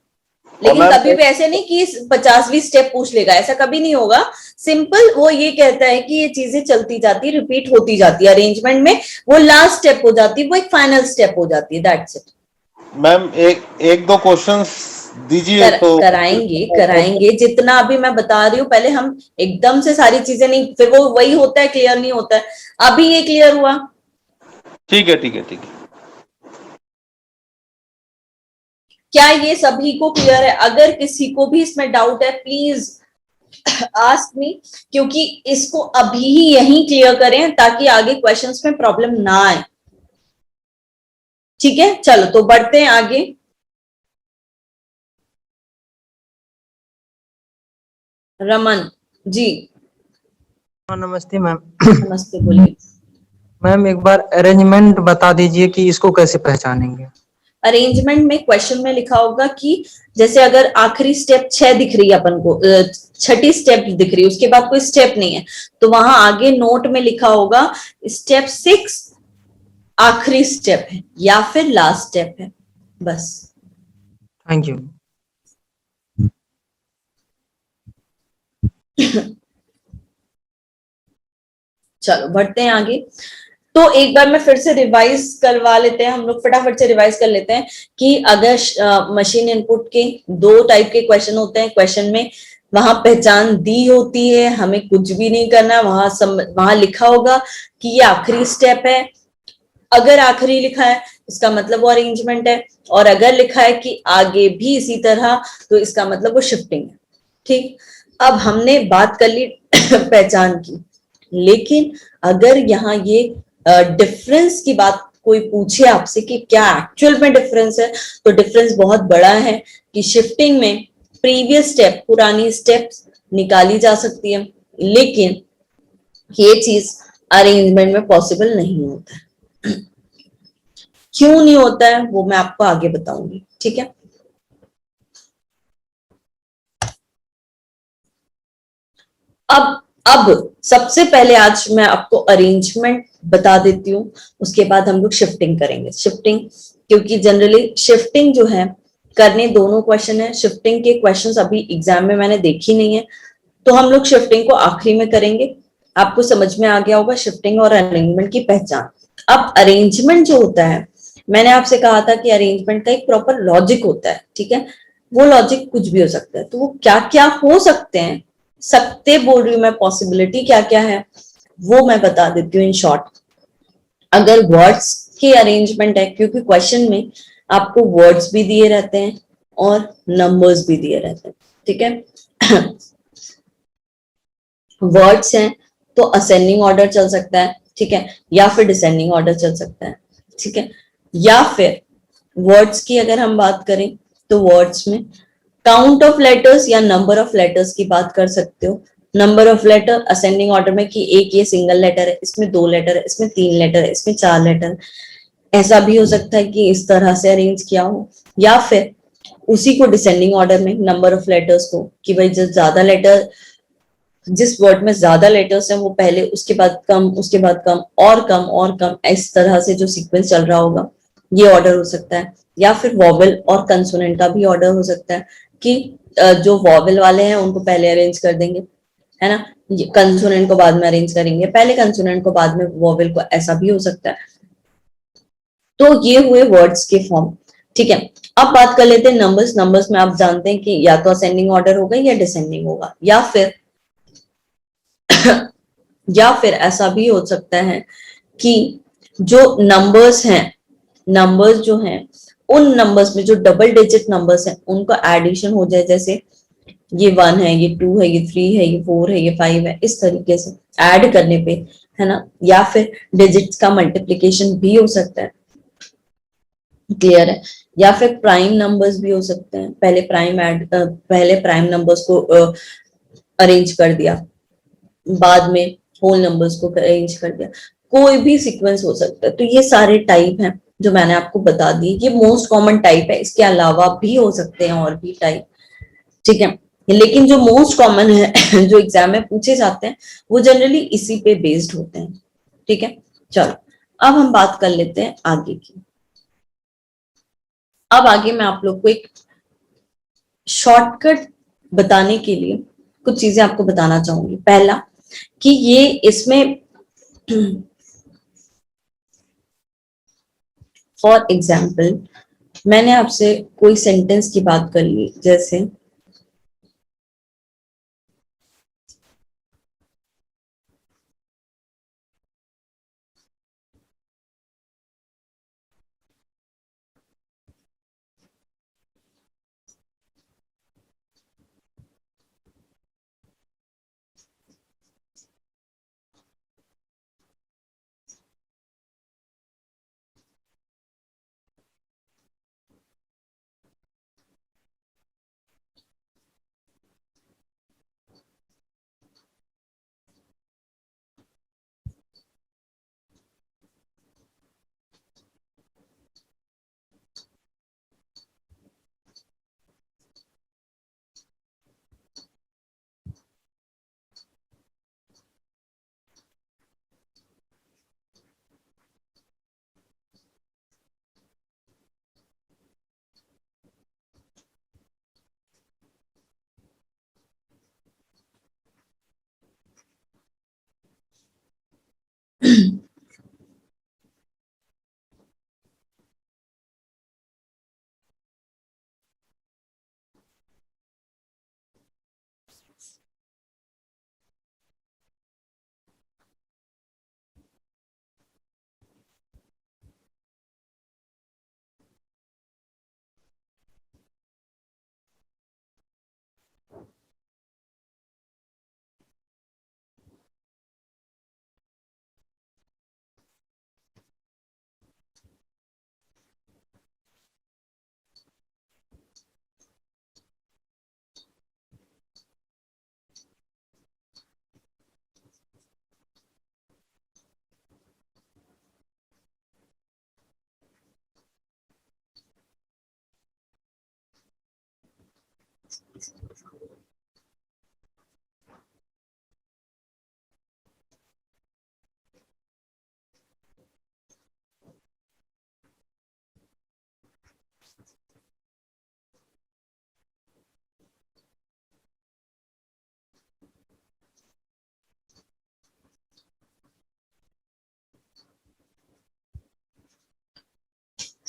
लेकिन कभी भी ऐसे नहीं कि 50वीं स्टेप पूछ लेगा, ऐसा कभी नहीं होगा। सिंपल वो ये कहता है कि ये चीजें चलती जाती, रिपीट होती जाती है, अरेंजमेंट में वो लास्ट स्टेप हो जाती है, वो एक फाइनल स्टेप हो जाती है। That's it. मैम एक दो क्वेश्चंस दीजिए तो कराएंगे जितना अभी मैं बता रही हूँ। पहले हम एकदम से सारी चीजें नहीं, फिर वो वही होता है, क्लियर नहीं होता है। अभी ये क्लियर हुआ? ठीक है ठीक है ठीक है। क्या ये सभी को क्लियर है? अगर किसी को भी इसमें डाउट है प्लीज आस्क मी, क्योंकि इसको अभी ही यहीं क्लियर करें ताकि आगे क्वेश्चंस में प्रॉब्लम ना आए। ठीक है, चलो तो बढ़ते हैं आगे। रमन जी। नमस्ते मैम। नमस्ते, बोलिए। मैम एक बार अरेंजमेंट बता दीजिए कि इसको कैसे पहचानेंगे। अरेंजमेंट में क्वेश्चन में लिखा होगा कि जैसे अगर आखिरी स्टेप 6 दिख रही है अपन को, 6ठी स्टेप दिख रही है, उसके बाद कोई स्टेप नहीं है, तो वहां आगे नोट में लिखा होगा स्टेप 6 आखिरी स्टेप है या फिर लास्ट स्टेप है, बस। Thank you. चलो बढ़ते हैं आगे। तो एक बार मैं फिर से रिवाइज करवा लेते हैं, हम लोग फटाफट से रिवाइज कर लेते हैं कि अगर मशीन इनपुट के दो टाइप के क्वेश्चन होते हैं, क्वेश्चन में वहां पहचान दी होती है, हमें कुछ भी नहीं करना, वहां लिखा होगा कि ये आखिरी स्टेप है। अगर आखिरी लिखा है इसका मतलब वो अरेंजमेंट है, और अगर लिखा है कि आगे भी इसी तरह तो इसका मतलब वो शिफ्टिंग है। ठीक, अब हमने बात कर ली पहचान की, लेकिन अगर यहाँ ये डिफरेंस की बात कोई पूछे आपसे कि क्या एक्चुअल में डिफरेंस है, तो डिफरेंस बहुत बड़ा है कि शिफ्टिंग में प्रीवियस स्टेप, पुरानी स्टेप्स निकाली जा सकती है, लेकिन ये चीज अरेंजमेंट में पॉसिबल नहीं होता है। क्यों नहीं होता है वो मैं आपको आगे बताऊंगी, ठीक है। अब सबसे पहले आज मैं आपको अरेंजमेंट बता देती हूँ, उसके बाद हम लोग शिफ्टिंग करेंगे। शिफ्टिंग, क्योंकि जनरली शिफ्टिंग जो है करने दोनों क्वेश्चन है, शिफ्टिंग के क्वेश्चंस अभी एग्जाम में मैंने देखी नहीं है, तो हम लोग शिफ्टिंग को आखिरी में करेंगे। आपको समझ में आ गया होगा शिफ्टिंग और अरेंजमेंट की पहचान। अब अरेंजमेंट जो होता है, मैंने आपसे कहा था कि अरेंजमेंट का एक प्रॉपर लॉजिक होता है, ठीक है। वो लॉजिक कुछ भी हो सकता है, तो वो क्या क्या हो सकते हैं, सकते बोल रही हूँ मैं, पॉसिबिलिटी क्या क्या है वो मैं बता देती हूँ इन शॉर्ट। अगर वर्ड्स के अरेंजमेंट है, क्योंकि क्वेश्चन में आपको वर्ड्स भी दिए रहते हैं और नंबर्स भी दिए रहते हैं, ठीक है। वर्ड्स हैं तो असेंडिंग ऑर्डर चल सकता है, ठीक है, या फिर डिसेंडिंग ऑर्डर चल सकता है, ठीक है। या फिर वर्ड्स की अगर हम बात करें तो वर्ड्स में काउंट ऑफ लेटर्स या नंबर ऑफ लेटर्स की बात कर सकते हो। Number of letter ascending order में कि एक ये सिंगल लेटर है, इसमें दो लेटर है, इसमें तीन लेटर है, इसमें चार लेटर, ऐसा भी हो सकता है कि इस तरह से अरेंज किया हो। या फिर उसी को डिसेंडिंग ऑर्डर में नंबर ऑफ लेटर्स को, कि भाई जो ज्यादा लेटर, जिस वर्ड में ज्यादा लेटर्स हैं वो पहले, उसके बाद कम, उसके बाद कम और कम और कम, इस तरह से जो सीक्वेंस चल रहा होगा ये ऑर्डर हो सकता है। या फिर वॉवेल और कंसोनेंट का भी ऑर्डर हो सकता है कि जो वॉवेल वाले हैं उनको पहले अरेंज कर देंगे, है ना, कंसोनेंट को बाद में अरेंज करेंगे, पहले कंसोनेंट को बाद में वॉवेल को, ऐसा भी हो सकता है। तो ये हुए वर्ड्स के फॉर्म, ठीक है। अब बात कर लेते हैं नंबर्स। नंबर्स में आप जानते हैं कि या तो असेंडिंग ऑर्डर होगा या डिसेंडिंग होगा, या फिर ऐसा भी हो सकता है कि जो नंबर्स हैं, नंबर्स जो हैं उन नंबर्स में जो डबल डिजिट नंबर्स हैं उनका एडिशन हो जाए, जैसे ये 1 है, ये 2 है, ये 3 है, ये 4 है, ये 5 है, इस तरीके से ऐड करने पे, है ना। या फिर डिजिट्स का मल्टीप्लिकेशन भी हो सकता है, क्लियर है। या फिर प्राइम नंबर्स भी हो सकते हैं, पहले प्राइम नंबर्स को अरेंज कर दिया, बाद में होल नंबर्स को अरेंज कर दिया, कोई भी सीक्वेंस हो सकता है। तो ये सारे टाइप हैं जो मैंने आपको बता दी, ये मोस्ट कॉमन टाइप है, इसके अलावा भी हो सकते हैं और भी टाइप, ठीक है। लेकिन जो मोस्ट कॉमन है जो एग्जाम में पूछे जाते हैं वो जनरली इसी पे बेस्ड होते हैं, ठीक है। चलो अब हम बात कर लेते हैं आगे की। अब आगे मैं आप लोग को एक शॉर्टकट बताने के लिए कुछ चीजें आपको बताना चाहूंगी। पहला कि ये इसमें फॉर एग्जाम्पल मैंने आपसे कोई सेंटेंस की बात कर ली, जैसे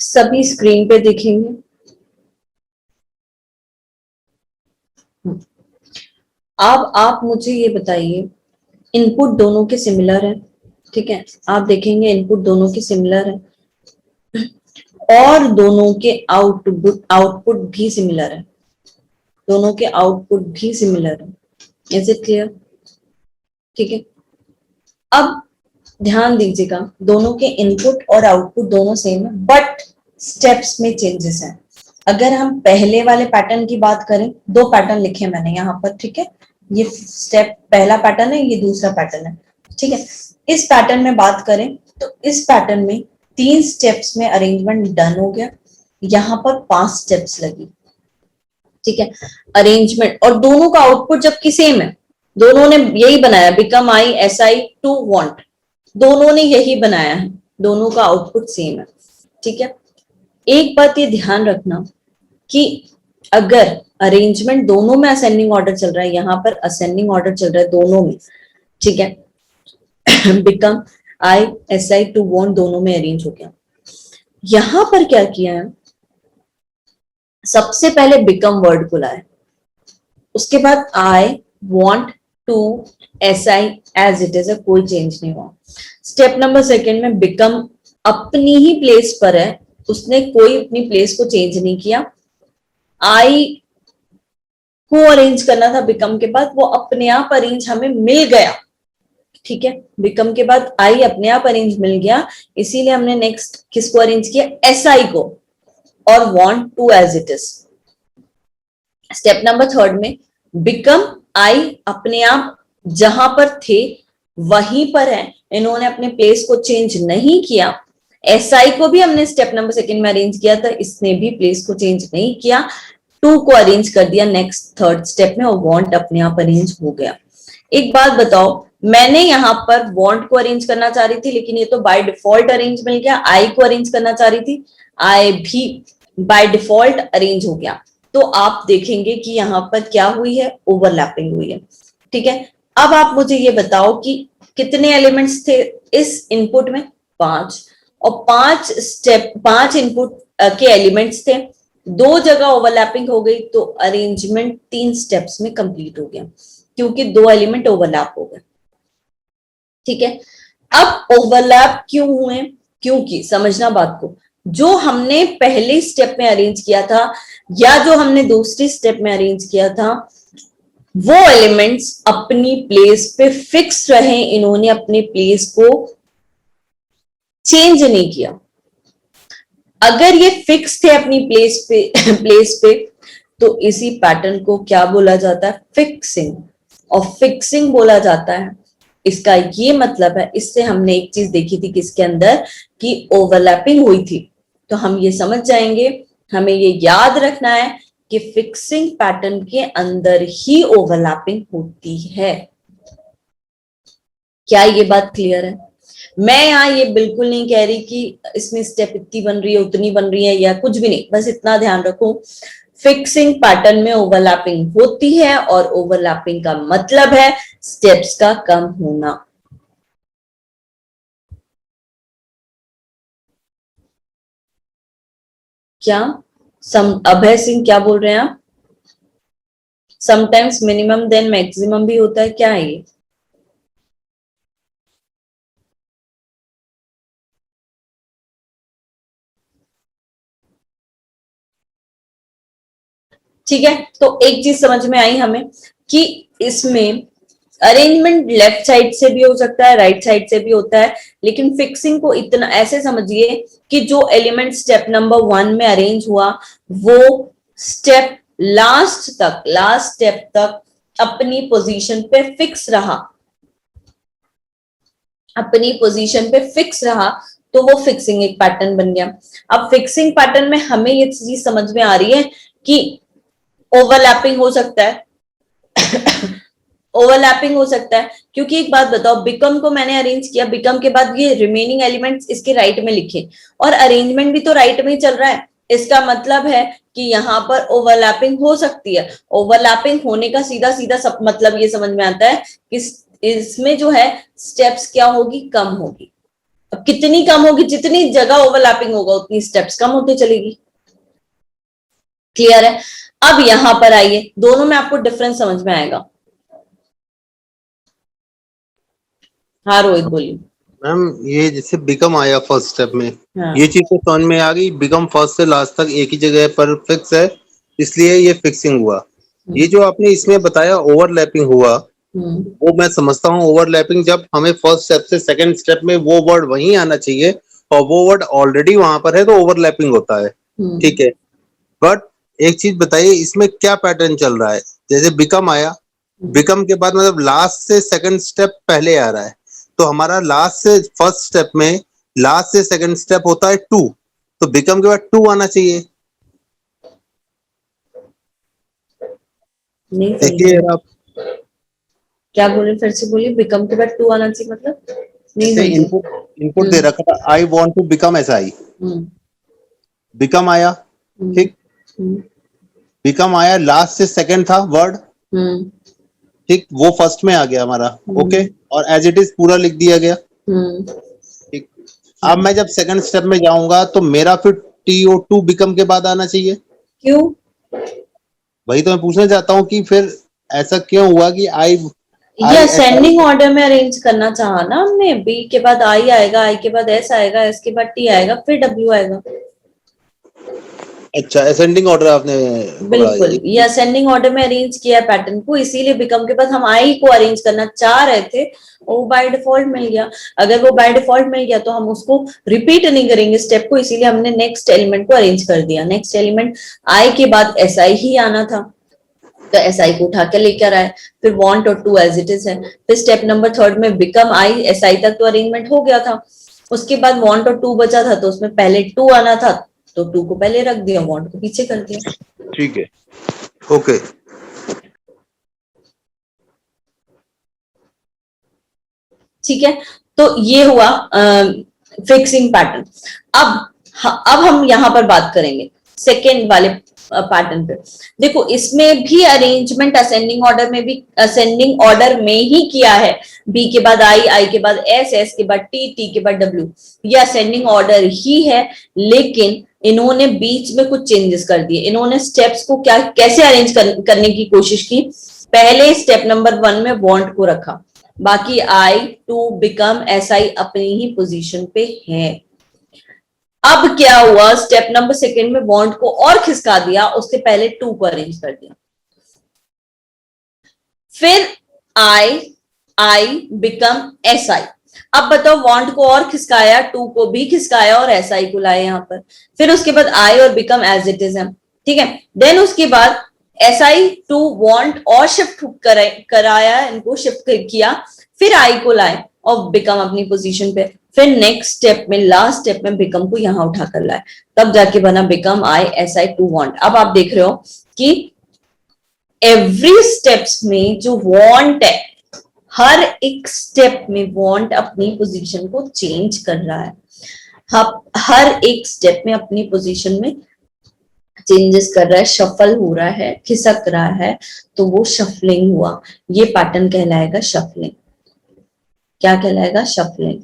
सभी स्क्रीन पे दिखेंगे। अब आप मुझे ये बताइए, इनपुट दोनों के सिमिलर है, ठीक है, आप देखेंगे इनपुट दोनों के सिमिलर है और दोनों के आउटपुट भी सिमिलर है, दोनों के आउटपुट भी सिमिलर है। Is it clear? ठीक है, अब ध्यान दीजिएगा, दोनों के इनपुट और आउटपुट दोनों सेम है, बट स्टेप्स में चेंजेस हैं। अगर हम पहले वाले पैटर्न की बात करें, दो पैटर्न लिखे मैंने यहाँ पर, ठीक है, ये स्टेप पहला पैटर्न है, ये दूसरा पैटर्न है, ठीक है। इस पैटर्न में बात करें तो इस पैटर्न में 3 स्टेप्स में अरेंजमेंट डन हो गया, यहाँ पर 5 स्टेप्स लगी, ठीक है, अरेंजमेंट, और दोनों का आउटपुट जबकि सेम है, दोनों ने यही बनाया, become I S I to want, दोनों ने यही बनाया है, दोनों का आउटपुट सेम है, ठीक है। एक बात ये ध्यान रखना कि अगर अरेंजमेंट दोनों में असेंडिंग ऑर्डर चल रहा है, यहां पर असेंडिंग ऑर्डर चल रहा है दोनों में, ठीक है, become I S I to want दोनों में अरेंज हो गया। यहां पर क्या किया है, सबसे पहले बिकम वर्ड को लाया, उसके बाद I want to S I as it is, कोई चेंज नहीं हुआ। स्टेप नंबर सेकेंड में बिकम अपनी ही प्लेस पर है, उसने कोई अपनी प्लेस को चेंज नहीं किया, आई को अरेंज करना था बिकम के बाद, वो अपने आप अरेंज हमें मिल गया, ठीक है, बिकम के बाद आई अपने आप अरेंज मिल गया, इसीलिए हमने नेक्स्ट किसको अरेंज किया, एस आई को, और want to as it is. Step number third में बिकम आई अपने आप जहां पर थे वहीं पर है, इन्होंने अपने प्लेस को चेंज नहीं किया। एस आई को भी हमने स्टेप नंबर सेकंड में अरेंज किया था, इसने भी प्लेस को चेंज नहीं किया, टू को अरेंज कर दिया नेक्स्ट थर्ड स्टेप में, और वांट अपने आप अरेंज हो गया। एक बात बताओ, मैंने यहाँ पर वांट को अरेंज करना चाह रही थी, लेकिन ये तो बाय डिफॉल्ट अरेंज मिल गया, आई को अरेंज करना चाह रही थी, आई भी बाय डिफॉल्ट अरेंज हो गया। तो आप देखेंगे कि यहाँ पर क्या हुई है, ओवरलैपिंग हुई है, ठीक है। अब आप मुझे ये बताओ कि कितने एलिमेंट्स थे इस इनपुट में, 5, और 5 इनपुट के एलिमेंट्स थे, 2 जगह ओवरलैपिंग हो गई, तो अरेंजमेंट 3 स्टेप्स में कंप्लीट हो गया, क्योंकि 2 एलिमेंट ओवरलैप हो गए, ठीक है। अब ओवरलैप क्यों हुए, क्योंकि समझना बात को, जो हमने पहले स्टेप में अरेंज किया था या जो हमने दूसरी स्टेप में अरेंज किया था, वो एलिमेंट्स अपनी प्लेस पे फिक्स रहे, इन्होंने अपने प्लेस को चेंज नहीं किया। अगर ये फिक्स थे अपनी प्लेस पे तो इसी पैटर्न को क्या बोला जाता है, फिक्सिंग, और फिक्सिंग बोला जाता है। इसका ये मतलब है, इससे हमने एक चीज देखी थी किसके अंदर, कि ओवरलैपिंग हुई थी, तो हम ये समझ जाएंगे, हमें ये याद रखना है कि फिक्सिंग पैटर्न के अंदर ही ओवरलैपिंग होती है। क्या ये बात क्लियर है? मैं यहाँ ये बिल्कुल नहीं कह रही कि इसमें स्टेप इतनी बन रही है उतनी बन रही है या कुछ भी नहीं, बस इतना ध्यान रखो, फिक्सिंग पैटर्न में ओवरलैपिंग होती है, और ओवरलैपिंग का मतलब है स्टेप्स का कम होना। क्या अभय सिंह क्या बोल रहे हैं आप? समटाइम्स मिनिमम देन मैक्सिमम भी होता है, क्या है ये? ठीक है, तो एक चीज समझ में आई हमें कि इसमें अरेंजमेंट लेफ्ट साइड से भी हो सकता है, राइट साइड से भी होता है, लेकिन फिक्सिंग को इतना ऐसे समझिए कि जो एलिमेंट स्टेप नंबर 1 में अरेंज हुआ, वो स्टेप लास्ट स्टेप तक अपनी पोजीशन पे फिक्स रहा, अपनी पोजीशन पे फिक्स रहा, तो वो फिक्सिंग एक पैटर्न बन गया। अब फिक्सिंग पैटर्न में हमें ये चीज समझ में आ रही है कि ओवरलैपिंग हो सकता है ओवरलैपिंग हो सकता है, क्योंकि एक बात बताओ, बिकम को मैंने अरेंज किया, बिकम के बाद ये रिमेनिंग एलिमेंट्स इसके राइट में लिखे, और अरेंजमेंट भी तो राइट में ही चल रहा है, इसका मतलब है कि यहाँ पर ओवरलैपिंग हो सकती है। ओवरलैपिंग होने का सीधा सीधा सब मतलब ये समझ में आता है कि इसमें जो है स्टेप्स क्या होगी, कम होगी। अब कितनी कम होगी, जितनी जगह ओवरलैपिंग होगा उतनी स्टेप्स कम होती चलेगी। क्लियर है? अब यहां पर आइए, दोनों में आपको डिफरेंस समझ में आएगा। हाँ रोहित बोलिए। मैम ये जैसे बिकम आया फर्स्ट स्टेप में, हाँ। ये चीज तो समझ में आ गई, बिकम फर्स्ट से लास्ट तक एक ही जगह पर फिक्स है, इसलिए ये फिक्सिंग हुआ। ये जो आपने इसमें बताया ओवरलैपिंग हुआ, वो मैं समझता हूँ ओवरलैपिंग जब हमें फर्स्ट स्टेप से सेकंड स्टेप में वो वर्ड वहीं आना चाहिए और वो वर्ड ऑलरेडी वहां पर है तो ओवरलैपिंग होता है। ठीक है, बट एक चीज बताइए इसमें क्या पैटर्न चल रहा है। जैसे बिकम आया, बिकम के बाद मतलब लास्ट से सेकंड स्टेप पहले आ रहा है, तो हमारा लास्ट से फर्स्ट स्टेप में लास्ट से सेकंड स्टेप होता है टू, तो बिकम के बाद टू आना चाहिए। नहीं देखिए आप क्या बोले, फिर से बोलिए। बिकम के बाद टू आना चाहिए मतलब नहीं जैसे इनपुट दे रखा था I want to become S I, become आया, ठीक, बिकम आया, लास्ट से सेकंड था वर्ड, ठीक, वो फर्स्ट में आ गया हमारा, ओके, और एज इट इज पूरा लिख दिया गया। ठीक, अब मैं जब सेकंड स्टेप में जाऊंगा तो मेरा फिर TO2 बिकम के बाद आना चाहिए। क्यों? वही तो मैं पूछना चाहता हूँ कि फिर ऐसा क्यों हुआ कि ये असेंडिंग ऑर्डर में अरेंज करना चाहा ना हमने। बी के बाद आई आएगा, आई के बाद एस आएगा, एस के बाद टी आएगा, फिर डब्ल्यू आएगा। अच्छा, असेंडिंग ऑर्डर आपने बिल्कुल, ये असेंडिंग ऑर्डर में अरेंज किया है पैटर्न को, इसीलिए बिकम के बाद हम आई को अरेंज करना चाह रहे थे, वो बाय डिफॉल्ट मिल गया। अगर वो बाय डिफॉल्ट मिल गया तो हम उसको रिपीट नहीं करेंगे स्टेप को, इसीलिए हमने नेक्स्ट एलिमेंट को अरेंज कर दिया। नेक्स्ट एलिमेंट आई के बाद एस आई ही आना था, तो एस आई को उठा के लेकर आए, फिर वांट और टू एज इट इज है। फिर स्टेप नंबर थर्ड में बिकम आई, एस आई तक तो अरेंजमेंट हो गया था, उसके बाद वांट और टू बचा था, तो उसमें पहले टू आना था, तो टू को पहले रख दिया, वांट को पीछे कर दिया। ठीक है, ओके। ठीक है, तो ये हुआ फिक्सिंग पैटर्न। अब हम यहां पर बात करेंगे सेकेंड वाले पैटर्न पे। देखो, इसमें भी अरेंजमेंट असेंडिंग ऑर्डर में भी असेंडिंग ऑर्डर में ही किया है। बी के बाद आई, आई के बाद एस, एस के बाद टी, टी के बाद डब्ल्यू, ये असेंडिंग ऑर्डर ही है, लेकिन इन्होंने बीच में कुछ चेंजेस कर दिए। इन्होंने स्टेप्स को कैसे अरेंज करने की कोशिश की। पहले स्टेप नंबर 1 में वांट को रखा, बाकी आई, टू, बिकम, एस आई अपनी ही पोजीशन पे है। अब क्या हुआ, स्टेप नंबर सेकंड में वांट को और खिसका दिया, उससे पहले टू को अरेंज कर दिया। फिर आई बिकम एस आई। अब बताओ, वांट को और खिसकाया, टू को भी खिसकाया और एस आई को लाया यहां पर। फिर उसके बाद आई और बिकम एज इट इज है, ठीक है। देन उसके बाद एस आई टू वांट और शिफ्ट कराया, इनको शिफ्ट किया, फिर आई को लाए और बिकम अपनी पोजीशन पे। फिर नेक्स्ट स्टेप में, लास्ट स्टेप में बिकम को यहां उठा कर लाए, तब जाके बना become I, S I, to want. अब आप देख रहे हो कि एवरी स्टेप्स में जो वांट है, हर एक स्टेप में वांट अपनी पोजीशन को चेंज कर रहा है, हर एक स्टेप में अपनी पोजीशन में चेंजेस कर रहा है, शफल हो रहा है, खिसक रहा है, तो वो शफलिंग हुआ। ये पैटर्न कहलाएगा शफलिंग। क्या कहलाएगा? शफलिंग।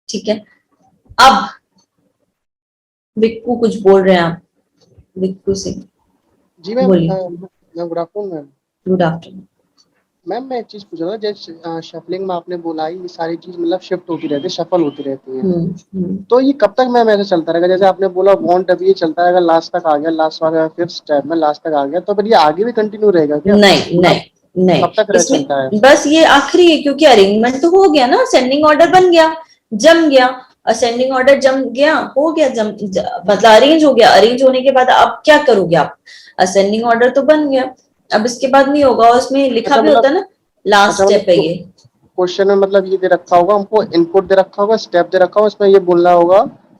ठीक है, अब विक्कू कुछ बोल रहे हैं आप, विक्कू सिंह जी मैम। बोलिए। Ma'am good afternoon ma'am. Good afternoon ma'am मैं एक चीज पूछ रहा था, जैसे शफलिंग में आपने बोला ये सारी चीज मतलब शिफ्ट होती रहती है, शफल होती रहती है, तो ये कब तक मैम ऐसे चलता रहेगा? जैसे आपने बोला वांट अभी ये चलता रहेगा, लास्ट तक आ गया, लास्ट आ गया, फिफ्थ स्टेप में लास्ट तक आ गया, तो फिर ये आगे भी कंटिन्यू रहेगा क्या? नहीं नहीं नहीं, कब तक चलता है? बस ये आखिरी है, क्योंकि अरेंजमेंट तो हो गया ना, असेंडिंग ऑर्डर बन गया, जम गया, असेंडिंग ऑर्डर जम गया, हो गया, मतलब अरेंज हो गया। अरेंज होने के बाद अब क्या करोगे आप? असेंडिंग ऑर्डर तो बन गया, अब इसके बाद नहीं होगा। उसमें लिखा भी होता है ना, लास्ट स्टेप है ये। क्वेश्चन में मतलब ये दे रखा होगा हमको, इनपुट दे रखा होगा, स्टेप दे रखा होगा, उसमें ये बोलना होगा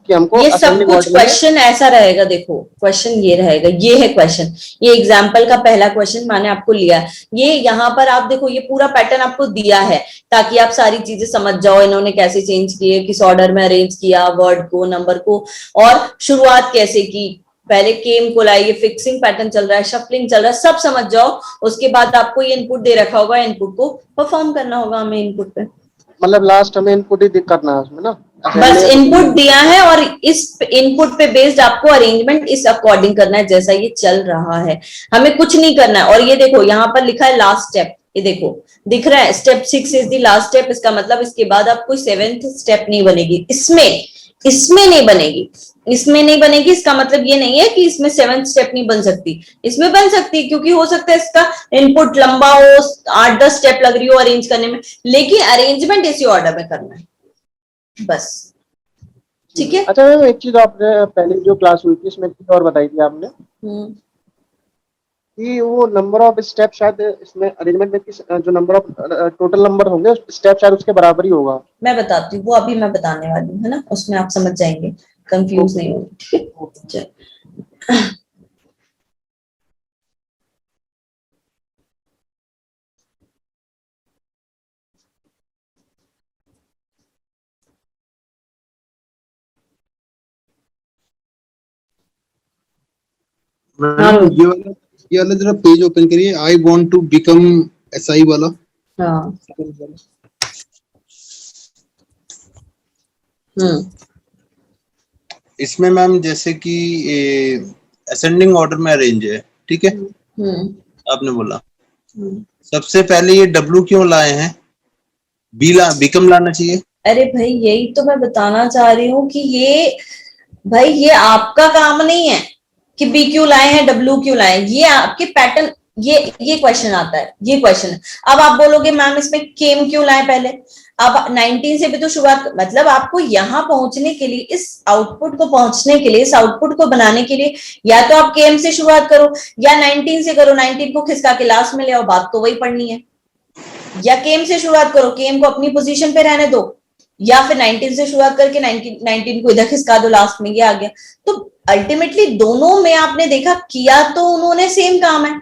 कि हमको ये सब ascending कुछ order में क्वेश्चन ऐसा रहेगा, देखो क्वेश्चन ये रहेगा, ये है क्वेश्चन, ये एग्जाम्पल का पहला क्वेश्चन मैंने आपको लिया है। ये यहाँ पर आप देखो, ये पूरा पैटर्न आपको दिया है ताकि आप सारी चीजें समझ जाओ, इन्होंने कैसे चेंज किए, किस ऑर्डर में अरेंज किया वर्ड को, नंबर को, और शुरुआत कैसे की, पहले केम को लाई, ये फिक्सिंग पैटर्न चल रहा है, शफलिंग चल रहा है, सब समझ जाओ। उसके बाद आपको ये इनपुट दे रखा होगा, इनपुट को परफॉर्म करना होगा हमें इनपुट पे। मतलब लास्ट हमें इनपुट ही करना है उसमें ना, बस इनपुट दिया है और इस इनपुट पे बेस्ड आपको अरेंजमेंट इस अकॉर्डिंग करना है जैसा ये चल रहा है, हमें कुछ नहीं करना है। और ये देखो यहाँ पर लिखा है लास्ट स्टेप, ये देखो दिख रहा है, step 6 is the last step. इसका मतलब इसके बाद आप कोई 7th स्टेप नहीं बनेगी, इसमें नहीं बनेगी, इसमें नहीं बनेगी। इसका मतलब ये नहीं है कि इसमें 7th स्टेप नहीं बन सकती, इसमें बन सकती है, क्योंकि हो सकता है इसका इनपुट लंबा हो, 8-10 स्टेप लग रही हो अरेंज करने में, लेकिन अरेंजमेंट इसी ऑर्डर में करना है बस। ठीक है। अच्छा मैम, एक चीज आपने पहले जो क्लास हुई थी इसमें एक चीज और बताई थी आपने कि वो नंबर ऑफ स्टेप शायद इसमें अरेंजमेंट में जो नंबर ऑफ टोटल नंबर होंगे स्टेप शायद उसके बराबर ही होगा। मैं बताती हूँ, वो अभी मैं बताने वाली हूँ, है ना, उसमें आप समझ जाएंगे, कंफ्यूज नहीं होंगे। ठीक है, मैडम ये वाला जरा पेज ओपन करिए, I want to become SI वाला। हाँ। इसमें मैम जैसे कि असेंडिंग ऑर्डर में अरेंज है, ठीक है, आपने बोला सबसे पहले ये डब्ल्यू क्यों लाए हैं, बिकम लाना चाहिए। अरे भाई यही तो मैं बताना चाह रही हूँ कि ये भाई ये आपका काम नहीं है कि बी क्यों लाए हैं, डब्ल्यू क्यों लाए हैं, ये आपके पैटर्न, ये क्वेश्चन आता है, ये क्वेश्चन है। अब आप बोलोगे मैम इसमें केम क्यों लाए पहले, अब 19 से भी तो शुरुआत, मतलब आपको यहाँ पहुंचने के लिए, इस आउटपुट को पहुंचने के लिए, इस आउटपुट को बनाने के लिए या तो आप केम से शुरुआत करो या 19 से करो, 19 को खिसका के लास्ट में ले आओ, बात तो वही पढ़नी है। या केम से शुरुआत करो, केम को अपनी पोजीशन पे रहने दो, या फिर 19 से शुरुआत करके 19 को इधर खिसका दो लास्ट में, ये आ गया। तो अल्टीमेटली दोनों में आपने देखा किया तो उन्होंने सेम काम है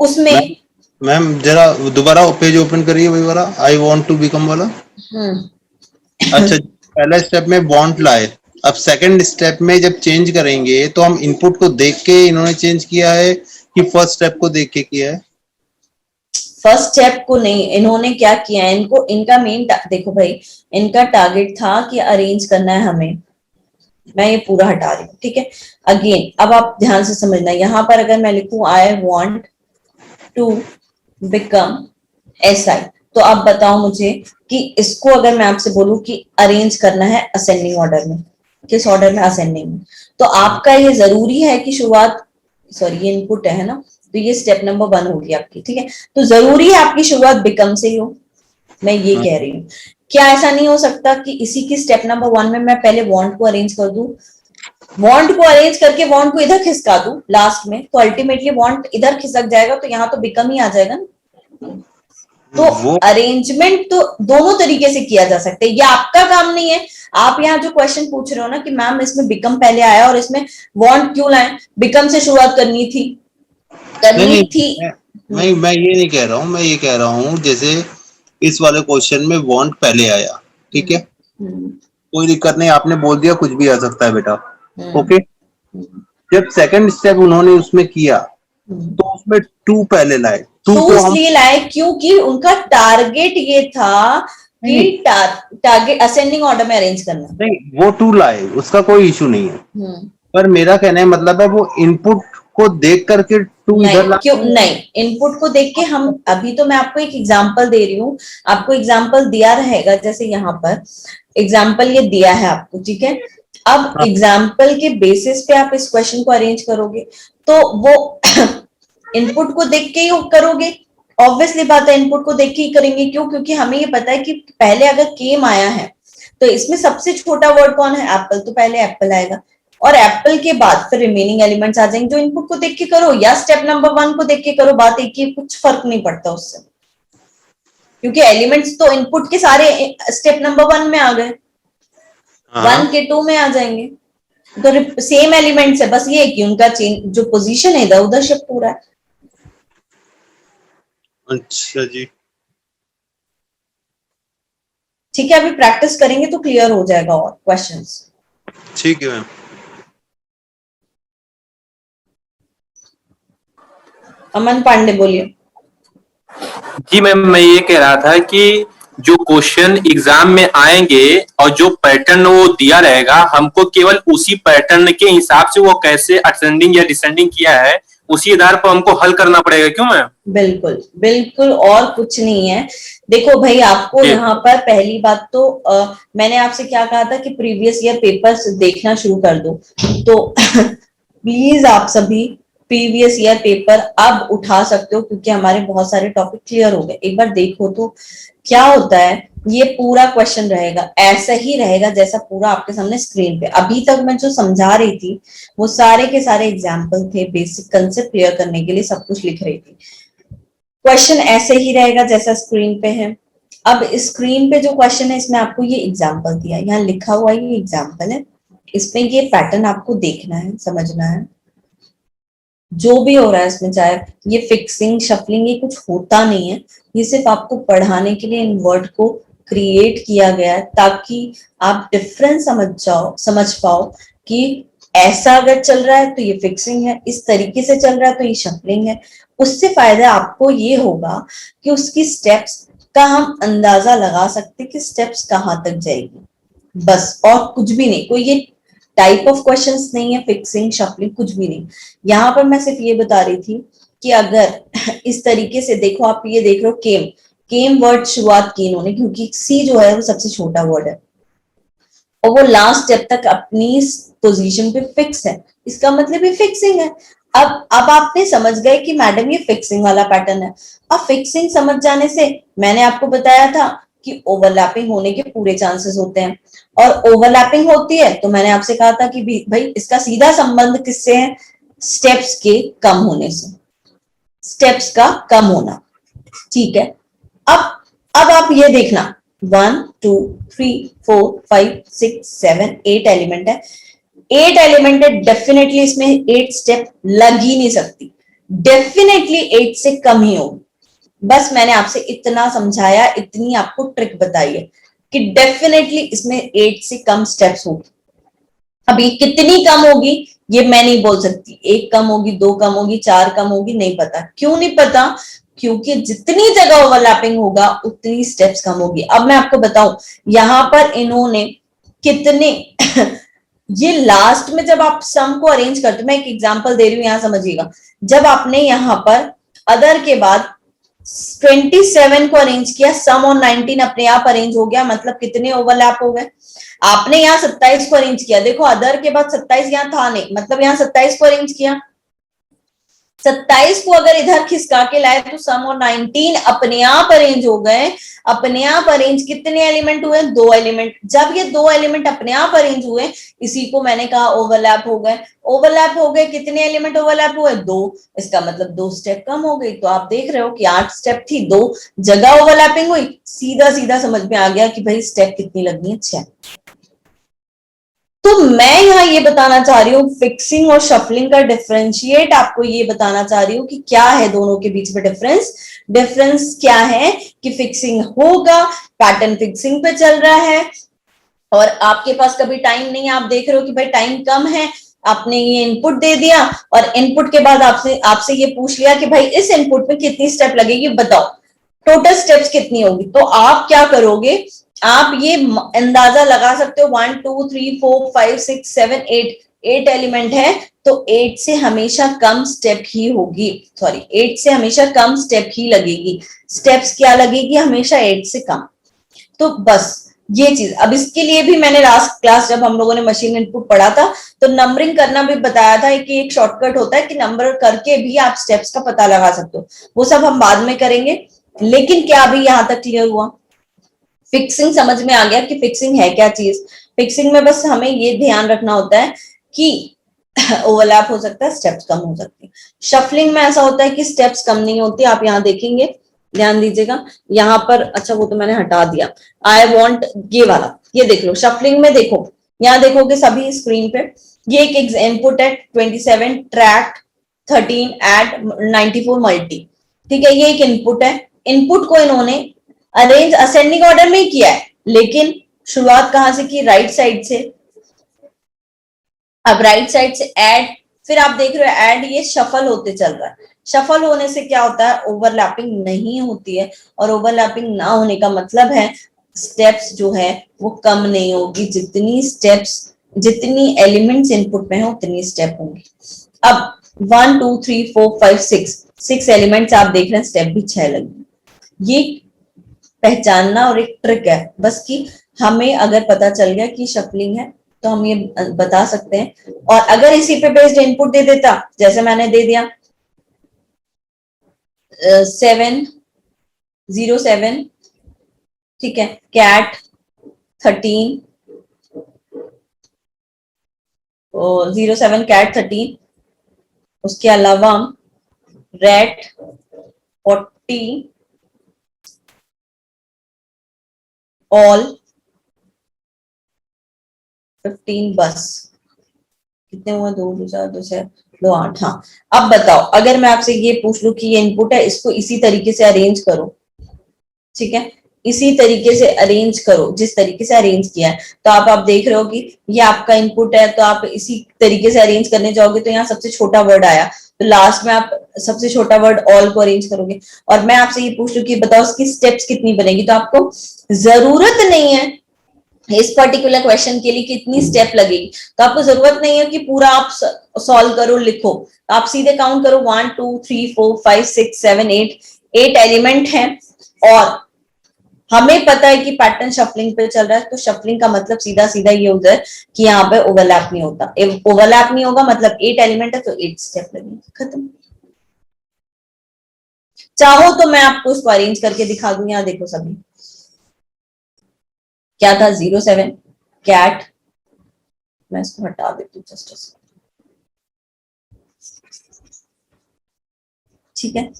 उसमें। मैम जरा दोबारा पेज ओपन करिए, वही वाला आई वांट टू बिकम वाला। अच्छा, पहला स्टेप में वांट लाए, अब सेकंड स्टेप में जब चेंज करेंगे तो हम इनपुट को देख के इन्होंने चेंज किया है कि फर्स्ट स्टेप को देख के किया है। फर्स्ट स्टेप को नहीं, इन्होंने क्या किया है, इनको इनका मेन देखो भाई, इनका टारगेट था कि अरेंज करना है हमें, मैं ये पूरा हटा रही हूँ, ठीक है। अगेन अब आप ध्यान से समझना, यहाँ पर अगर मैं लिखूं I want to become SI, तो अब बताओ मुझे कि इसको अगर मैं आपसे बोलूं कि अरेंज करना है असेंडिंग ऑर्डर में, किस ऑर्डर में, असेंडिंग में, तो आपका ये जरूरी है कि शुरुआत, सॉरी ये इनपुट है ना, तो ये स्टेप नंबर 1 होगी आपकी, ठीक है। तो जरूरी है आपकी शुरुआत बिकम से ही हो, मैं ये कह रही हूँ। क्या ऐसा नहीं हो सकता कि इसी की स्टेप नंबर 1 में मैं पहले वांट को अरेंज कर दूं, वांट को अरेंज करके वांट को इधर खिसका दूं लास्ट में, तो अल्टीमेटली वांट इधर खिसक जाएगा, तो यहाँ तो बिकम ही आ जाएगा ना। तो अरेंजमेंट तो दोनों तरीके से किया जा सकता है, ये आपका काम नहीं है। आप यहाँ जो क्वेश्चन पूछ रहे हो ना कि मैम इसमें बिकम पहले आया और इसमें वांट क्यों लाए, बिकम से शुरुआत करनी थी। मैं ये नहीं कह रहा हूँ, मैं ये कह रहा हूँ जैसे इस वाले क्वेश्चन में वांट पहले आया, ठीक है, कोई दिक्कत नहीं, आपने बोल दिया कुछ भी आ सकता है बेटा, ओके। जब सेकंड स्टेप उन्होंने उसमें किया तो उसमें टू पहले लाए, टू इसलिए लाए क्योंकि उनका टारगेट ये था कि टारगेट असेंडिंग ऑर्डर में अरेंज करना। नहीं, वो टू लाए, उसका कोई इशू नहीं है, पर मेरा कहने का मतलब है वो इनपुट को देख करके टू इधर क्यों नहीं, इनपुट को देख के हम, अभी तो मैं आपको एक एग्जांपल दे रही हूँ, आपको एग्जांपल दिया रहेगा, जैसे यहाँ पर एग्जांपल ये दिया है आपको, ठीक है। अब एग्जांपल के बेसिस पे आप इस क्वेश्चन को अरेंज करोगे, तो वो इनपुट को देख के ही करोगे, ऑब्वियसली बात है, इनपुट को देख के ही करेंगे। क्यों? क्योंकि हमें ये पता है कि पहले अगर केम आया है तो इसमें सबसे छोटा वर्ड कौन है, एप्पल, तो पहले एप्पल आएगा और एप्पल के बाद फिर रिमेनिंग एलिमेंट्स आ जाएंगे। जो इनपुट को देख के करो या स्टेप नंबर 1 को देख के करो, बात एक ही, कुछ फर्क नहीं पड़ता उससे, क्योंकि एलिमेंट्स तो इनपुट के सारे स्टेप नंबर 1 में आ गए। 1 के 2 में आ जाएंगे। तो सेम एलिमेंट्स है, बस ये है कि उनका चेंज जो पोजीशन है इधर उधर शिफ्ट हो रहा है। अच्छा जी। ठीक है, अभी प्रैक्टिस करेंगे तो क्लियर हो जाएगा और क्वेश्चंस। ठीक है मैम। अमन पांडे बोलिए। जी मैम, मैं ये कह रहा था कि जो क्वेश्चन एग्जाम में आएंगे और जो पैटर्न वो दिया रहेगा, हमको केवल उसी पैटर्न के हिसाब से वो कैसे असेंडिंग या डिसेंडिंग किया है उसी आधार पर हमको हल करना पड़ेगा, क्यों मैम? बिल्कुल बिल्कुल, और कुछ नहीं है। देखो भाई, आपको यहाँ पर पहली बात तो मैंने आपसे क्या कहा था कि प्रीवियस ईयर पेपर्स देखना शुरू कर दो, तो प्लीज आप सभी प्रीवियस ईयर पेपर अब उठा सकते हो, क्योंकि हमारे बहुत सारे टॉपिक क्लियर हो गए। एक बार देखो तो क्या होता है। ये पूरा क्वेश्चन रहेगा, ऐसा ही रहेगा जैसा पूरा आपके सामने स्क्रीन पे अभी तक मैं जो समझा रही थी, वो सारे के सारे एग्जाम्पल थे, बेसिक कंसेप्ट क्लियर करने के लिए सब कुछ लिख रही थी। क्वेश्चन ऐसे ही रहेगा जैसा स्क्रीन पे है। अब स्क्रीन पे जो क्वेश्चन है, इसमें आपको ये एग्जाम्पल दिया, यहाँ लिखा हुआ ये एग्जाम्पल है, इसमें ये पैटर्न आपको देखना है, समझना है। जो भी हो रहा है इसमें, चाहे ये फिक्सिंग शफलिंग, ये कुछ होता नहीं है, ये सिर्फ आपको पढ़ाने के लिए इन वर्ड को क्रिएट किया गया है, ताकि आप डिफरेंस समझ पाओ कि ऐसा अगर चल रहा है तो ये फिक्सिंग है, इस तरीके से चल रहा है तो ये शफलिंग है। उससे फायदा आपको ये होगा कि उसकी स्टेप्स का हम अंदाजा लगा सकते कि स्टेप्स कहाँ तक जाएगी, बस, और कुछ भी नहीं। कोई ये टाइप ऑफ क्वेश्चंस नहीं है, फिक्सिंग शफलिंग कुछ भी नहीं। यहाँ पर मैं सिर्फ ये बता रही थी कि अगर इस तरीके से देखो, आप ये देख रहे हो केम वर्ड शुरुआत की इन्होंने, क्योंकि सी जो है वो सबसे छोटा वर्ड है और वो लास्ट स्टेप तक अपनी पोजीशन पे फिक्स है, इसका मतलब ये फिक्सिंग है। अब आपने समझ गए कि मैडम ये फिक्सिंग वाला पैटर्न है। अब फिक्सिंग समझ जाने से मैंने आपको बताया था कि ओवरलैपिंग होने के पूरे चांसेस होते हैं, और ओवरलैपिंग होती है तो मैंने आपसे कहा था कि भाई इसका सीधा संबंध किससे है? स्टेप्स के कम होने से, स्टेप्स का कम होना। ठीक है, अब आप ये देखना, 1 2 3 4 5 6 7 8 एलिमेंट है, 8 एलिमेंट है, डेफिनेटली इसमें 8 स्टेप लग ही नहीं सकती, डेफिनेटली 8 से कम ही होगी। बस मैंने आपसे इतना समझाया, इतनी आपको ट्रिक बताई है कि डेफिनेटली इसमें 8 से कम स्टेप्स होगी। अभी कितनी कम होगी ये मैं नहीं बोल सकती, 1 कम होगी, 2 कम होगी, 4 कम होगी, नहीं पता। क्यों नहीं पता? क्योंकि जितनी जगह ओवरलैपिंग होगा उतनी स्टेप्स कम होगी। अब मैं आपको बताऊं, यहां पर इन्होंने कितने ये लास्ट में जब आप सम को अरेंज करते, मैं एक एग्जांपल दे रही हूं, यहां समझिएगा। जब आपने यहां पर अदर के बाद 27 को अरेंज किया, सम और 19 अपने आप अरेंज हो गया, मतलब कितने ओवरलैप हो गए। आपने यहाँ 27 को अरेंज किया, देखो अदर के बाद 27 यहाँ था नहीं, मतलब यहाँ 27 को अरेंज किया, 27 को अगर इधर खिसका के लाए तो सम और 19 अपने आप अरेंज हो गए। अपने आप अरेंज कितने एलिमेंट हुए? 2 एलिमेंट। जब ये 2 एलिमेंट अपने आप अरेंज हुए, इसी को मैंने कहा ओवरलैप हो गए। ओवरलैप हो गए, कितने एलिमेंट ओवरलैप हुए? 2। इसका मतलब 2 स्टेप कम हो गई। तो आप देख रहे हो कि 8 स्टेप थी, 2 जगह ओवरलैपिंग हुई, सीधा सीधा समझ में आ गया कि भाई स्टेप कितनी लगनी है, 6। तो मैं यहाँ ये बताना चाह रही हूँ, फिक्सिंग और शफलिंग का डिफरेंशिएट आपको ये बताना चाह रही हूँ कि क्या है दोनों के बीच में डिफरेंस क्या है कि फिक्सिंग होगा, पैटर्न फिक्सिंग पे चल रहा है और आपके पास कभी टाइम नहीं है, आप देख रहे हो कि भाई टाइम कम है, आपने ये इनपुट दे दिया और इनपुट के बाद आपसे ये पूछ लिया कि भाई इस इनपुट में कितनी स्टेप लगेगी, बताओ टोटल स्टेप्स कितनी होगी। तो आप क्या करोगे, आप ये अंदाजा लगा सकते हो 1 2 3 4 5 6 7 8 एलिमेंट है, तो 8 से हमेशा कम स्टेप ही होगी, 8 से हमेशा कम स्टेप ही लगेगी। स्टेप्स क्या लगेगी? हमेशा 8 से कम। तो बस ये चीज, अब इसके लिए भी मैंने लास्ट क्लास जब हम लोगों ने मशीन इनपुट पढ़ा था तो नंबरिंग करना भी बताया था कि एक शॉर्टकट होता है कि नंबर करके भी आप स्टेप्स का पता लगा सकते हो। वो सब हम बाद में करेंगे, लेकिन क्या अभी यहां तक क्लियर हुआ? फिक्सिंग समझ में आ गया कि फिक्सिंग है क्या चीज। फिक्सिंग में बस हमें ये ध्यान रखना होता है कि ओवरलैप हो सकता है, स्टेप्स कम हो सकती है। शफलिंग में ऐसा होता है कि स्टेप्स कम नहीं होती, आप यहाँ देखेंगे, ध्यान दीजिएगा यहाँ पर, अच्छा वो तो मैंने हटा दिया, आई वॉन्ट ये वाला, ये देख लो। शफलिंग में देखो यहाँ देखोगे सभी स्क्रीन पे, ये एक इनपुट है 27 ट्रैक 13 एड 94 मल्टी, ठीक है, ये एक इनपुट है। इनपुट को इन्होंने अरेंज असेंडिंग ऑर्डर में ही किया है, लेकिन शुरुआत कहां से की, राइट साइड से। अब राइट साइड से ऐड, फिर आप देख रहे हो ऐड ये शफल होते चल रहा है। शफल होने से क्या होता है, ओवरलैपिंग नहीं होती है, और ओवरलैपिंग ना होने का मतलब है स्टेप्स जो है वो कम नहीं होगी, जितनी स्टेप्स, जितनी एलिमेंट्स इनपुट में है उतनी स्टेप होंगी। अब 1 2 3 4 5 6 एलिमेंट्स आप देख रहे हैं, स्टेप भी 6 लगी। ये पहचानना और एक ट्रिक है बस, कि हमें अगर पता चल गया कि शफलिंग है तो हम ये बता सकते हैं। और अगर इसी पे बेस्ड इनपुट दे देता, जैसे मैंने दे दिया 707, ठीक है, कैट 13 07 कैट 13, उसके अलावा रेट 40 ऑल 15 बस, कितने हुआ, 2 2 4 2 6 2 8। हाँ, अब बताओ अगर मैं आपसे ये पूछ लूं कि ये इनपुट है, इसको इसी तरीके से अरेंज करो, ठीक है, इसी तरीके से अरेंज करो जिस तरीके से अरेंज किया है, तो आप देख रहे हो कि ये आपका इनपुट है, तो आप इसी तरीके से अरेंज करने जाओगे तो यहाँ सबसे छोटा वर्ड आया, तो लास्ट में आप सबसे छोटा वर्ड ऑल को अरेंज करोगे। और मैं आपसे ये पूछ लूं कि बताओ इसकी स्टेप्स कितनी बनेगी, तो आपको जरूरत नहीं है इस पर्टिकुलर क्वेश्चन के लिए कितनी स्टेप लगेगी, तो आपको जरूरत नहीं है कि पूरा आप सॉल्व करो लिखो, तो आप सीधे काउंट करो 1 2 3 4 5 6 7 8 एलिमेंट हैं, और हमें पता है कि पैटर्न शफलिंग पे चल रहा है, तो शफलिंग का मतलब सीधा सीधा ये होता है कि यहाँ पे ओवरलैप नहीं होता। ओवरलैप नहीं होगा मतलब 8 एलिमेंट है तो 8 स्टेप लगेंगे, खत्म। चाहो तो मैं आपको इसको अरेंज करके दिखा दूं, यहाँ देखो सभी क्या था, 07 कैट, मैं इसको हटा देती हूँ जस्ट, ठीक है।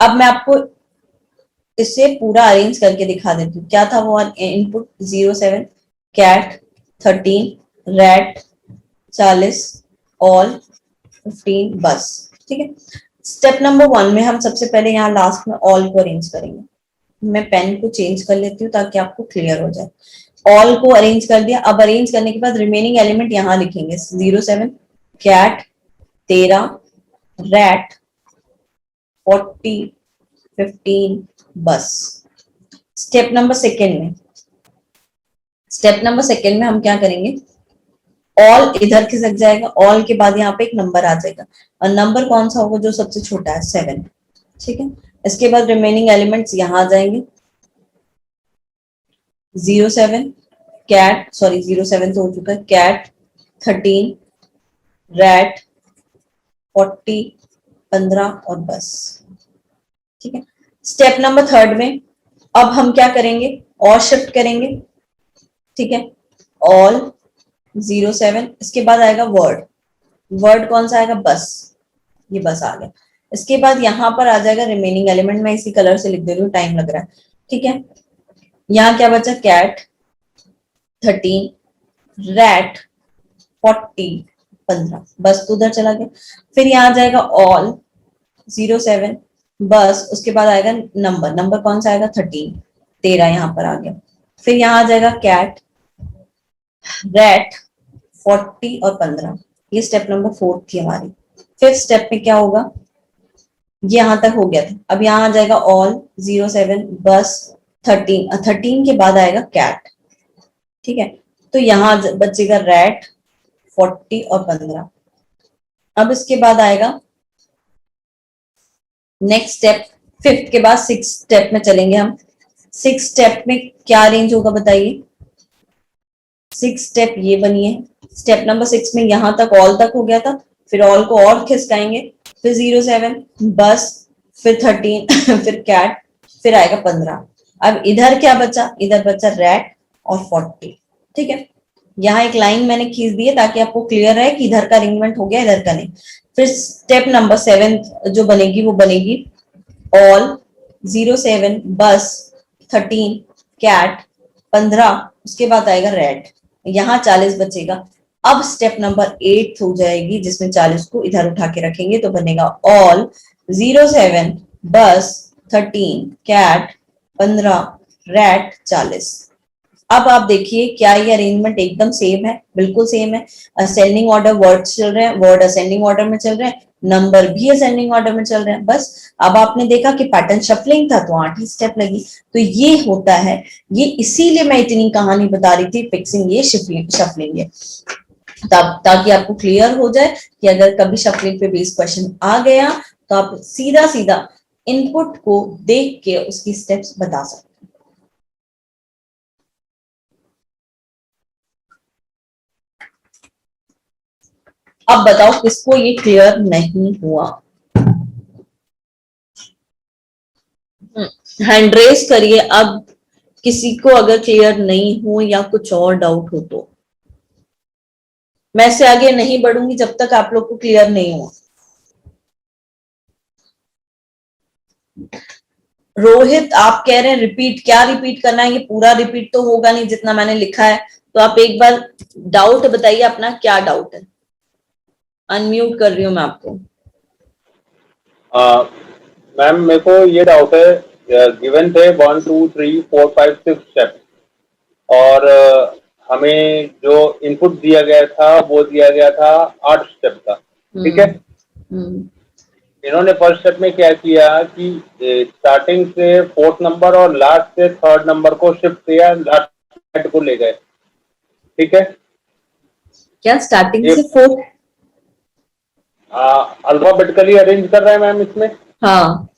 अब मैं आपको इससे पूरा अरेंज करके दिखा देती हूँ, क्या था वो इनपुट, 07 कैट 13 रेट 40 ऑल 15 बस, ठीक है। स्टेप नंबर 1 में हम सबसे पहले यहाँ लास्ट में ऑल को अरेंज करेंगे। मैं पेन को चेंज कर लेती हूँ ताकि आपको क्लियर हो जाए। ऑल को अरेंज कर दिया, अब अरेंज करने के बाद रिमेनिंग एलिमेंट यहाँ लिखेंगे, 07 कैट 13 रेट 40 15 बस। स्टेप नंबर सेकेंड में हम क्या करेंगे, ऑल इधर खिसक जाएगा, ऑल के बाद यहाँ पे एक नंबर आ जाएगा, और नंबर कौन सा होगा, जो सबसे छोटा है 7, ठीक है। इसके बाद रिमेनिंग एलिमेंट्स यहाँ आ जाएंगे, 07 कैट, सॉरी 07 तो हो चुका है, कैट 13 रेट 40 15 और बस, ठीक है। स्टेप नंबर 3 में अब हम क्या करेंगे, और शिफ्ट करेंगे, ठीक है, ऑल 07, इसके बाद आएगा वर्ड कौन सा आएगा, बस, ये बस आ गया। इसके बाद यहाँ पर आ जाएगा रिमेनिंग एलिमेंट, मैं इसी कलर से लिख दे रही हूँ, टाइम लग रहा है, ठीक है। यहाँ क्या बचा, कैट 13 रेट 40 15 बस, तो उधर चला गया। फिर यहाँ आ जाएगा ऑल 07 बस, उसके बाद आएगा नंबर कौन सा आएगा, 13 यहाँ पर आ गया। फिर यहाँ आ जाएगा कैट रेट 40 और 15, ये स्टेप नंबर 4 थी हमारी। 5th स्टेप में क्या होगा, ये यहां तक हो गया था, अब यहाँ आ जाएगा ऑल 07 बस 13 के बाद आएगा कैट, ठीक है। तो यहाँ बचेगा रेट 40 और 15। अब इसके बाद आएगा नेक्स्ट स्टेप, 5th के बाद 6th स्टेप में चलेंगे हम। 6th स्टेप में क्या रेंज होगा बताइए, 6th स्टेप ये बनी है। स्टेप नंबर 6 में यहाँ तक ऑल तक हो गया था, फिर ऑल को और खिसकाएंगे, फिर 07 बस, फिर 13 फिर कैट, फिर आएगा 15। अब इधर क्या बचा, इधर बचा रेट और 40, ठीक है। यहाँ एक लाइन मैंने खींच दी है ताकि आपको क्लियर रहे कि इधर का अरेंजमेंट हो गया, इधर का नहीं। फिर स्टेप नंबर 7 जो बनेगी वो बनेगी ऑल 07 बस 13 कैट 15, उसके बाद आएगा रेट, यहाँ 40 बचेगा। अब स्टेप नंबर 8 हो जाएगी जिसमें 40 को इधर उठा के रखेंगे तो बनेगा ऑल 07 बस 13 कैट 15 रैट 40। अब आप देखिए क्या ये अरेंजमेंट एकदम सेम है, बिल्कुल सेम है। असेंडिंग ऑर्डर वर्ड्स चल रहे हैं, वर्ड असेंडिंग ऑर्डर में चल रहे हैं, नंबर भी असेंडिंग ऑर्डर में चल रहे हैं। बस अब आपने देखा कि पैटर्न शफलिंग था तो 8 ही स्टेप लगी। तो ये होता है, ये इसीलिए मैं इतनी कहानी बता रही थी, फिक्सिंग ये शफलिंग है, तब ताकि आपको क्लियर हो जाए कि अगर कभी शफलिंग पे बेस्ड क्वेश्चन आ गया तो आप सीधा सीधा इनपुट को देख के उसकी स्टेप्स बता सकते हैं। अब बताओ किसको ये क्लियर नहीं हुआ, हैंड रेस करिए। अब किसी को अगर क्लियर नहीं हो या कुछ और डाउट हो तो मैं से आगे नहीं बढ़ूंगी जब तक आप लोग को क्लियर नहीं हुआ। रोहित आप कह रहे हैं रिपीट, क्या रिपीट करना है? ये पूरा रिपीट तो होगा नहीं जितना मैंने लिखा है, तो आप एक बार डाउट बताइए अपना, क्या डाउट है? अनम्यूट कर रही हूँ मैं आपको। मैम मेरे को ये डाउट है, गिवन थे 1 2 3 4 5 6 स्टेप और हमें जो इनपुट दिया गया था वो दिया गया था 8 स्टेप का, ठीक है। इन्होंने फर्स्ट स्टेप में क्या किया कि स्टार्टिंग से 4th नंबर और लास्ट से 3rd नंबर को शिफ्ट किया, लास्ट को ले गए, ठीक है। क्या स्टार्टिंग से 4th? अल्फाबेटिकली अरेंज कर रहे हैं मैम इसमें। हाँ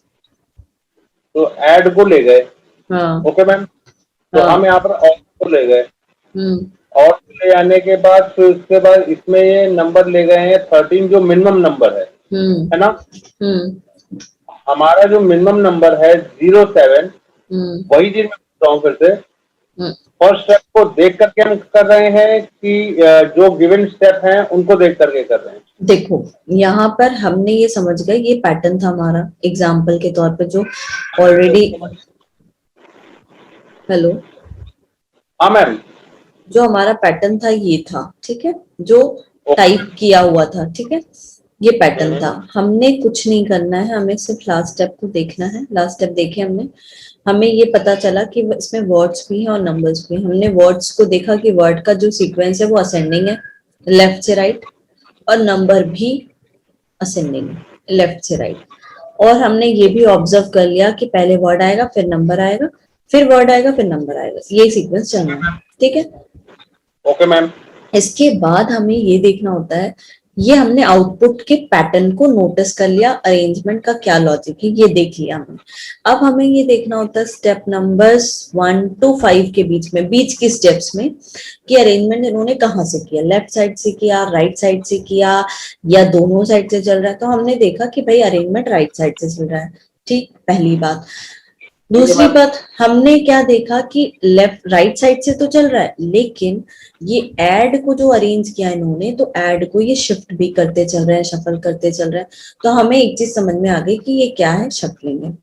तो ऐड को ले गए, हाँ ओके मैम। तो हाँ। हम यहाँ पर ऑल को ले गए, और ले आने के बाद फिर उसके बाद इसमें ये नंबर ले गए हैं 13 जो मिनिमम नंबर है ना। हमारा जो मिनिमम नंबर है 07, वही चीज मैं पूछ रहा हूँ फिर से। फर्स्ट स्टेप को देख करके हम कर रहे हैं कि जो गिवन स्टेप हैं उनको देख करके कर रहे हैं? देखो यहाँ पर हमने ये समझ गए, ये पैटर्न था हमारा एग्जाम्पल के तौर पे जो ऑलरेडी, हेलो हाँ मैम, जो हमारा पैटर्न था ये था, ठीक है, जो टाइप किया हुआ था, ठीक है, ये पैटर्न था। हमने कुछ नहीं करना है, हमें सिर्फ लास्ट स्टेप को देखना है। लास्ट स्टेप देखे हमने, हमें ये पता चला कि इसमें वर्ड्स भी हैं और नंबर्स भी। हमने वर्ड्स को देखा कि वर्ड का जो सीक्वेंस है वो असेंडिंग है लेफ्ट से राइट, और नंबर भी असेंडिंग है लेफ्ट से राइट। और हमने ये भी ऑब्जर्व कर लिया कि पहले वर्ड आएगा फिर नंबर आएगा, फिर वर्ड आएगा फिर नंबर आएगा, ये सीक्वेंस चलना है, ठीक है। Okay ma'am. इसके बाद हमें ये देखना होता है, ये हमने आउटपुट के पैटर्न को नोटिस कर लिया, अरेंजमेंट का क्या लॉजिक है ये देख लिया हमने। अब हमें ये देखना होता है स्टेप नंबर्स 1 to 5 के बीच में, बीच की स्टेप्स में, कि अरेंजमेंट इन्होंने कहाँ से किया, लेफ्ट साइड से किया, राइट साइड से किया, या दोनों साइड से चल रहा है। तो हमने देखा कि भाई अरेंजमेंट राइट साइड से चल रहा है, ठीक, पहली बात। दूसरी बात हमने क्या देखा कि लेफ्ट राइट साइड से तो चल रहा है, लेकिन ये ऐड को जो अरेंज किया इन्होंने, तो ऐड को ये शिफ्ट भी करते चल रहे हैं, शफल करते चल रहे हैं। तो हमें एक चीज समझ में आ गई कि ये क्या है, शफलिंग है,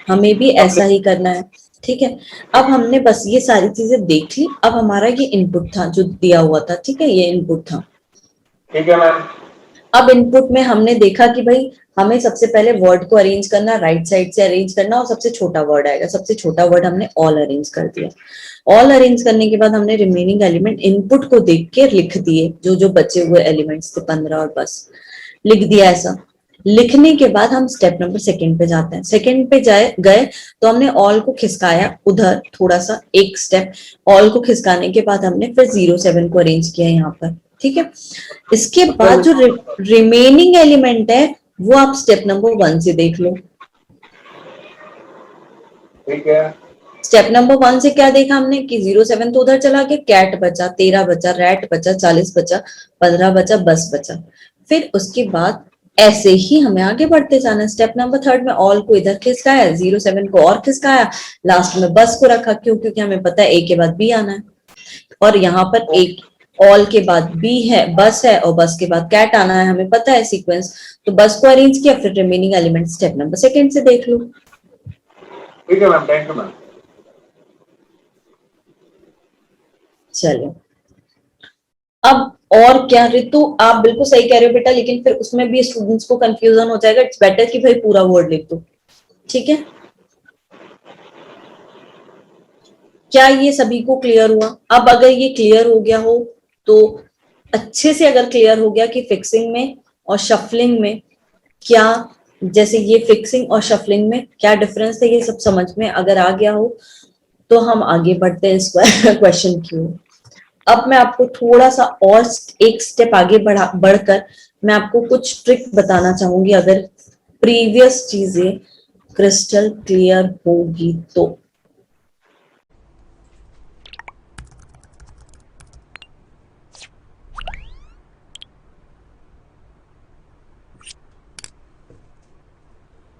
हमें भी ऐसा ही करना है, ठीक है। अब हमने बस ये सारी चीजें देख ली। अब हमारा ये इनपुट था जो दिया हुआ था, ठीक है, ये इनपुट था, ठीक है मैम। अब इनपुट में हमने देखा कि भाई हमें सबसे पहले वर्ड को अरेंज करना, राइट साइड से अरेंज करना, और सबसे छोटा वर्ड आएगा, सबसे छोटा वर्ड हमने ऑल अरेंज कर दिया। ऑल अरेंज करने के बाद हमने रिमेनिंग एलिमेंट इनपुट को देख के लिख दिए, जो जो बचे हुए एलिमेंट्स थे 15 और बस लिख दिया। ऐसा लिखने के बाद हम स्टेप नंबर 2 पे जाते हैं। 2 पे गए तो हमने ऑल को खिसकाया उधर थोड़ा सा, एक स्टेप ऑल को खिसकाने के बाद हमने फिर 07 को अरेंज किया यहाँ पर, ठीक है। इसके बाद जो रिमेनिंग एलिमेंट है वो आप स्टेप नंबर 1 से देख लो, ठीक है। स्टेप नंबर 1 से क्या देखा हमने कि 07 तो उधर चला गया, कैट बचा, 13 बचा, रैट बचा, 40 बचा, 15 बचा, बस बचा। फिर उसके बाद ऐसे ही हमें आगे बढ़ते जाना। स्टेप नंबर 3 में ऑल को इधर खिसकाया, 07 को और खिसकाया, लास्ट में बस को रखा, क्यों? क्योंकि हमें पता है ए के बाद बी आना है, और यहाँ पर एक ऑल के बाद बी है, बस है, और बस के बाद कैट आना है, हमें पता है सीक्वेंस। तो बस को अरेंज किया, फिर रिमेनिंग एलिमेंट स्टेप नंबर 2 से देख लो। ठीक है मैम, थैंक यू मैम। चलो अब और क्या ऋतु, आप बिल्कुल सही कह रहे हो बेटा, लेकिन फिर उसमें भी स्टूडेंट्स को कंफ्यूजन हो जाएगा। इट्स बेटर कि भाई पूरा वर्ड लिख दो, ठीक है। क्या ये सभी को क्लियर हुआ? अब अगर ये क्लियर हो गया हो तो अच्छे से अगर क्लियर हो गया कि फिक्सिंग में और शफलिंग में क्या, जैसे ये फिक्सिंग और शफलिंग में क्या डिफरेंस है, ये सब समझ में अगर आ गया हो तो हम आगे बढ़ते हैं इस क्वेश्चन की ओर। अब मैं आपको थोड़ा सा और एक स्टेप आगे बढ़कर मैं आपको कुछ ट्रिक बताना चाहूंगी, अगर प्रीवियस चीजें क्रिस्टल क्लियर होगी तो।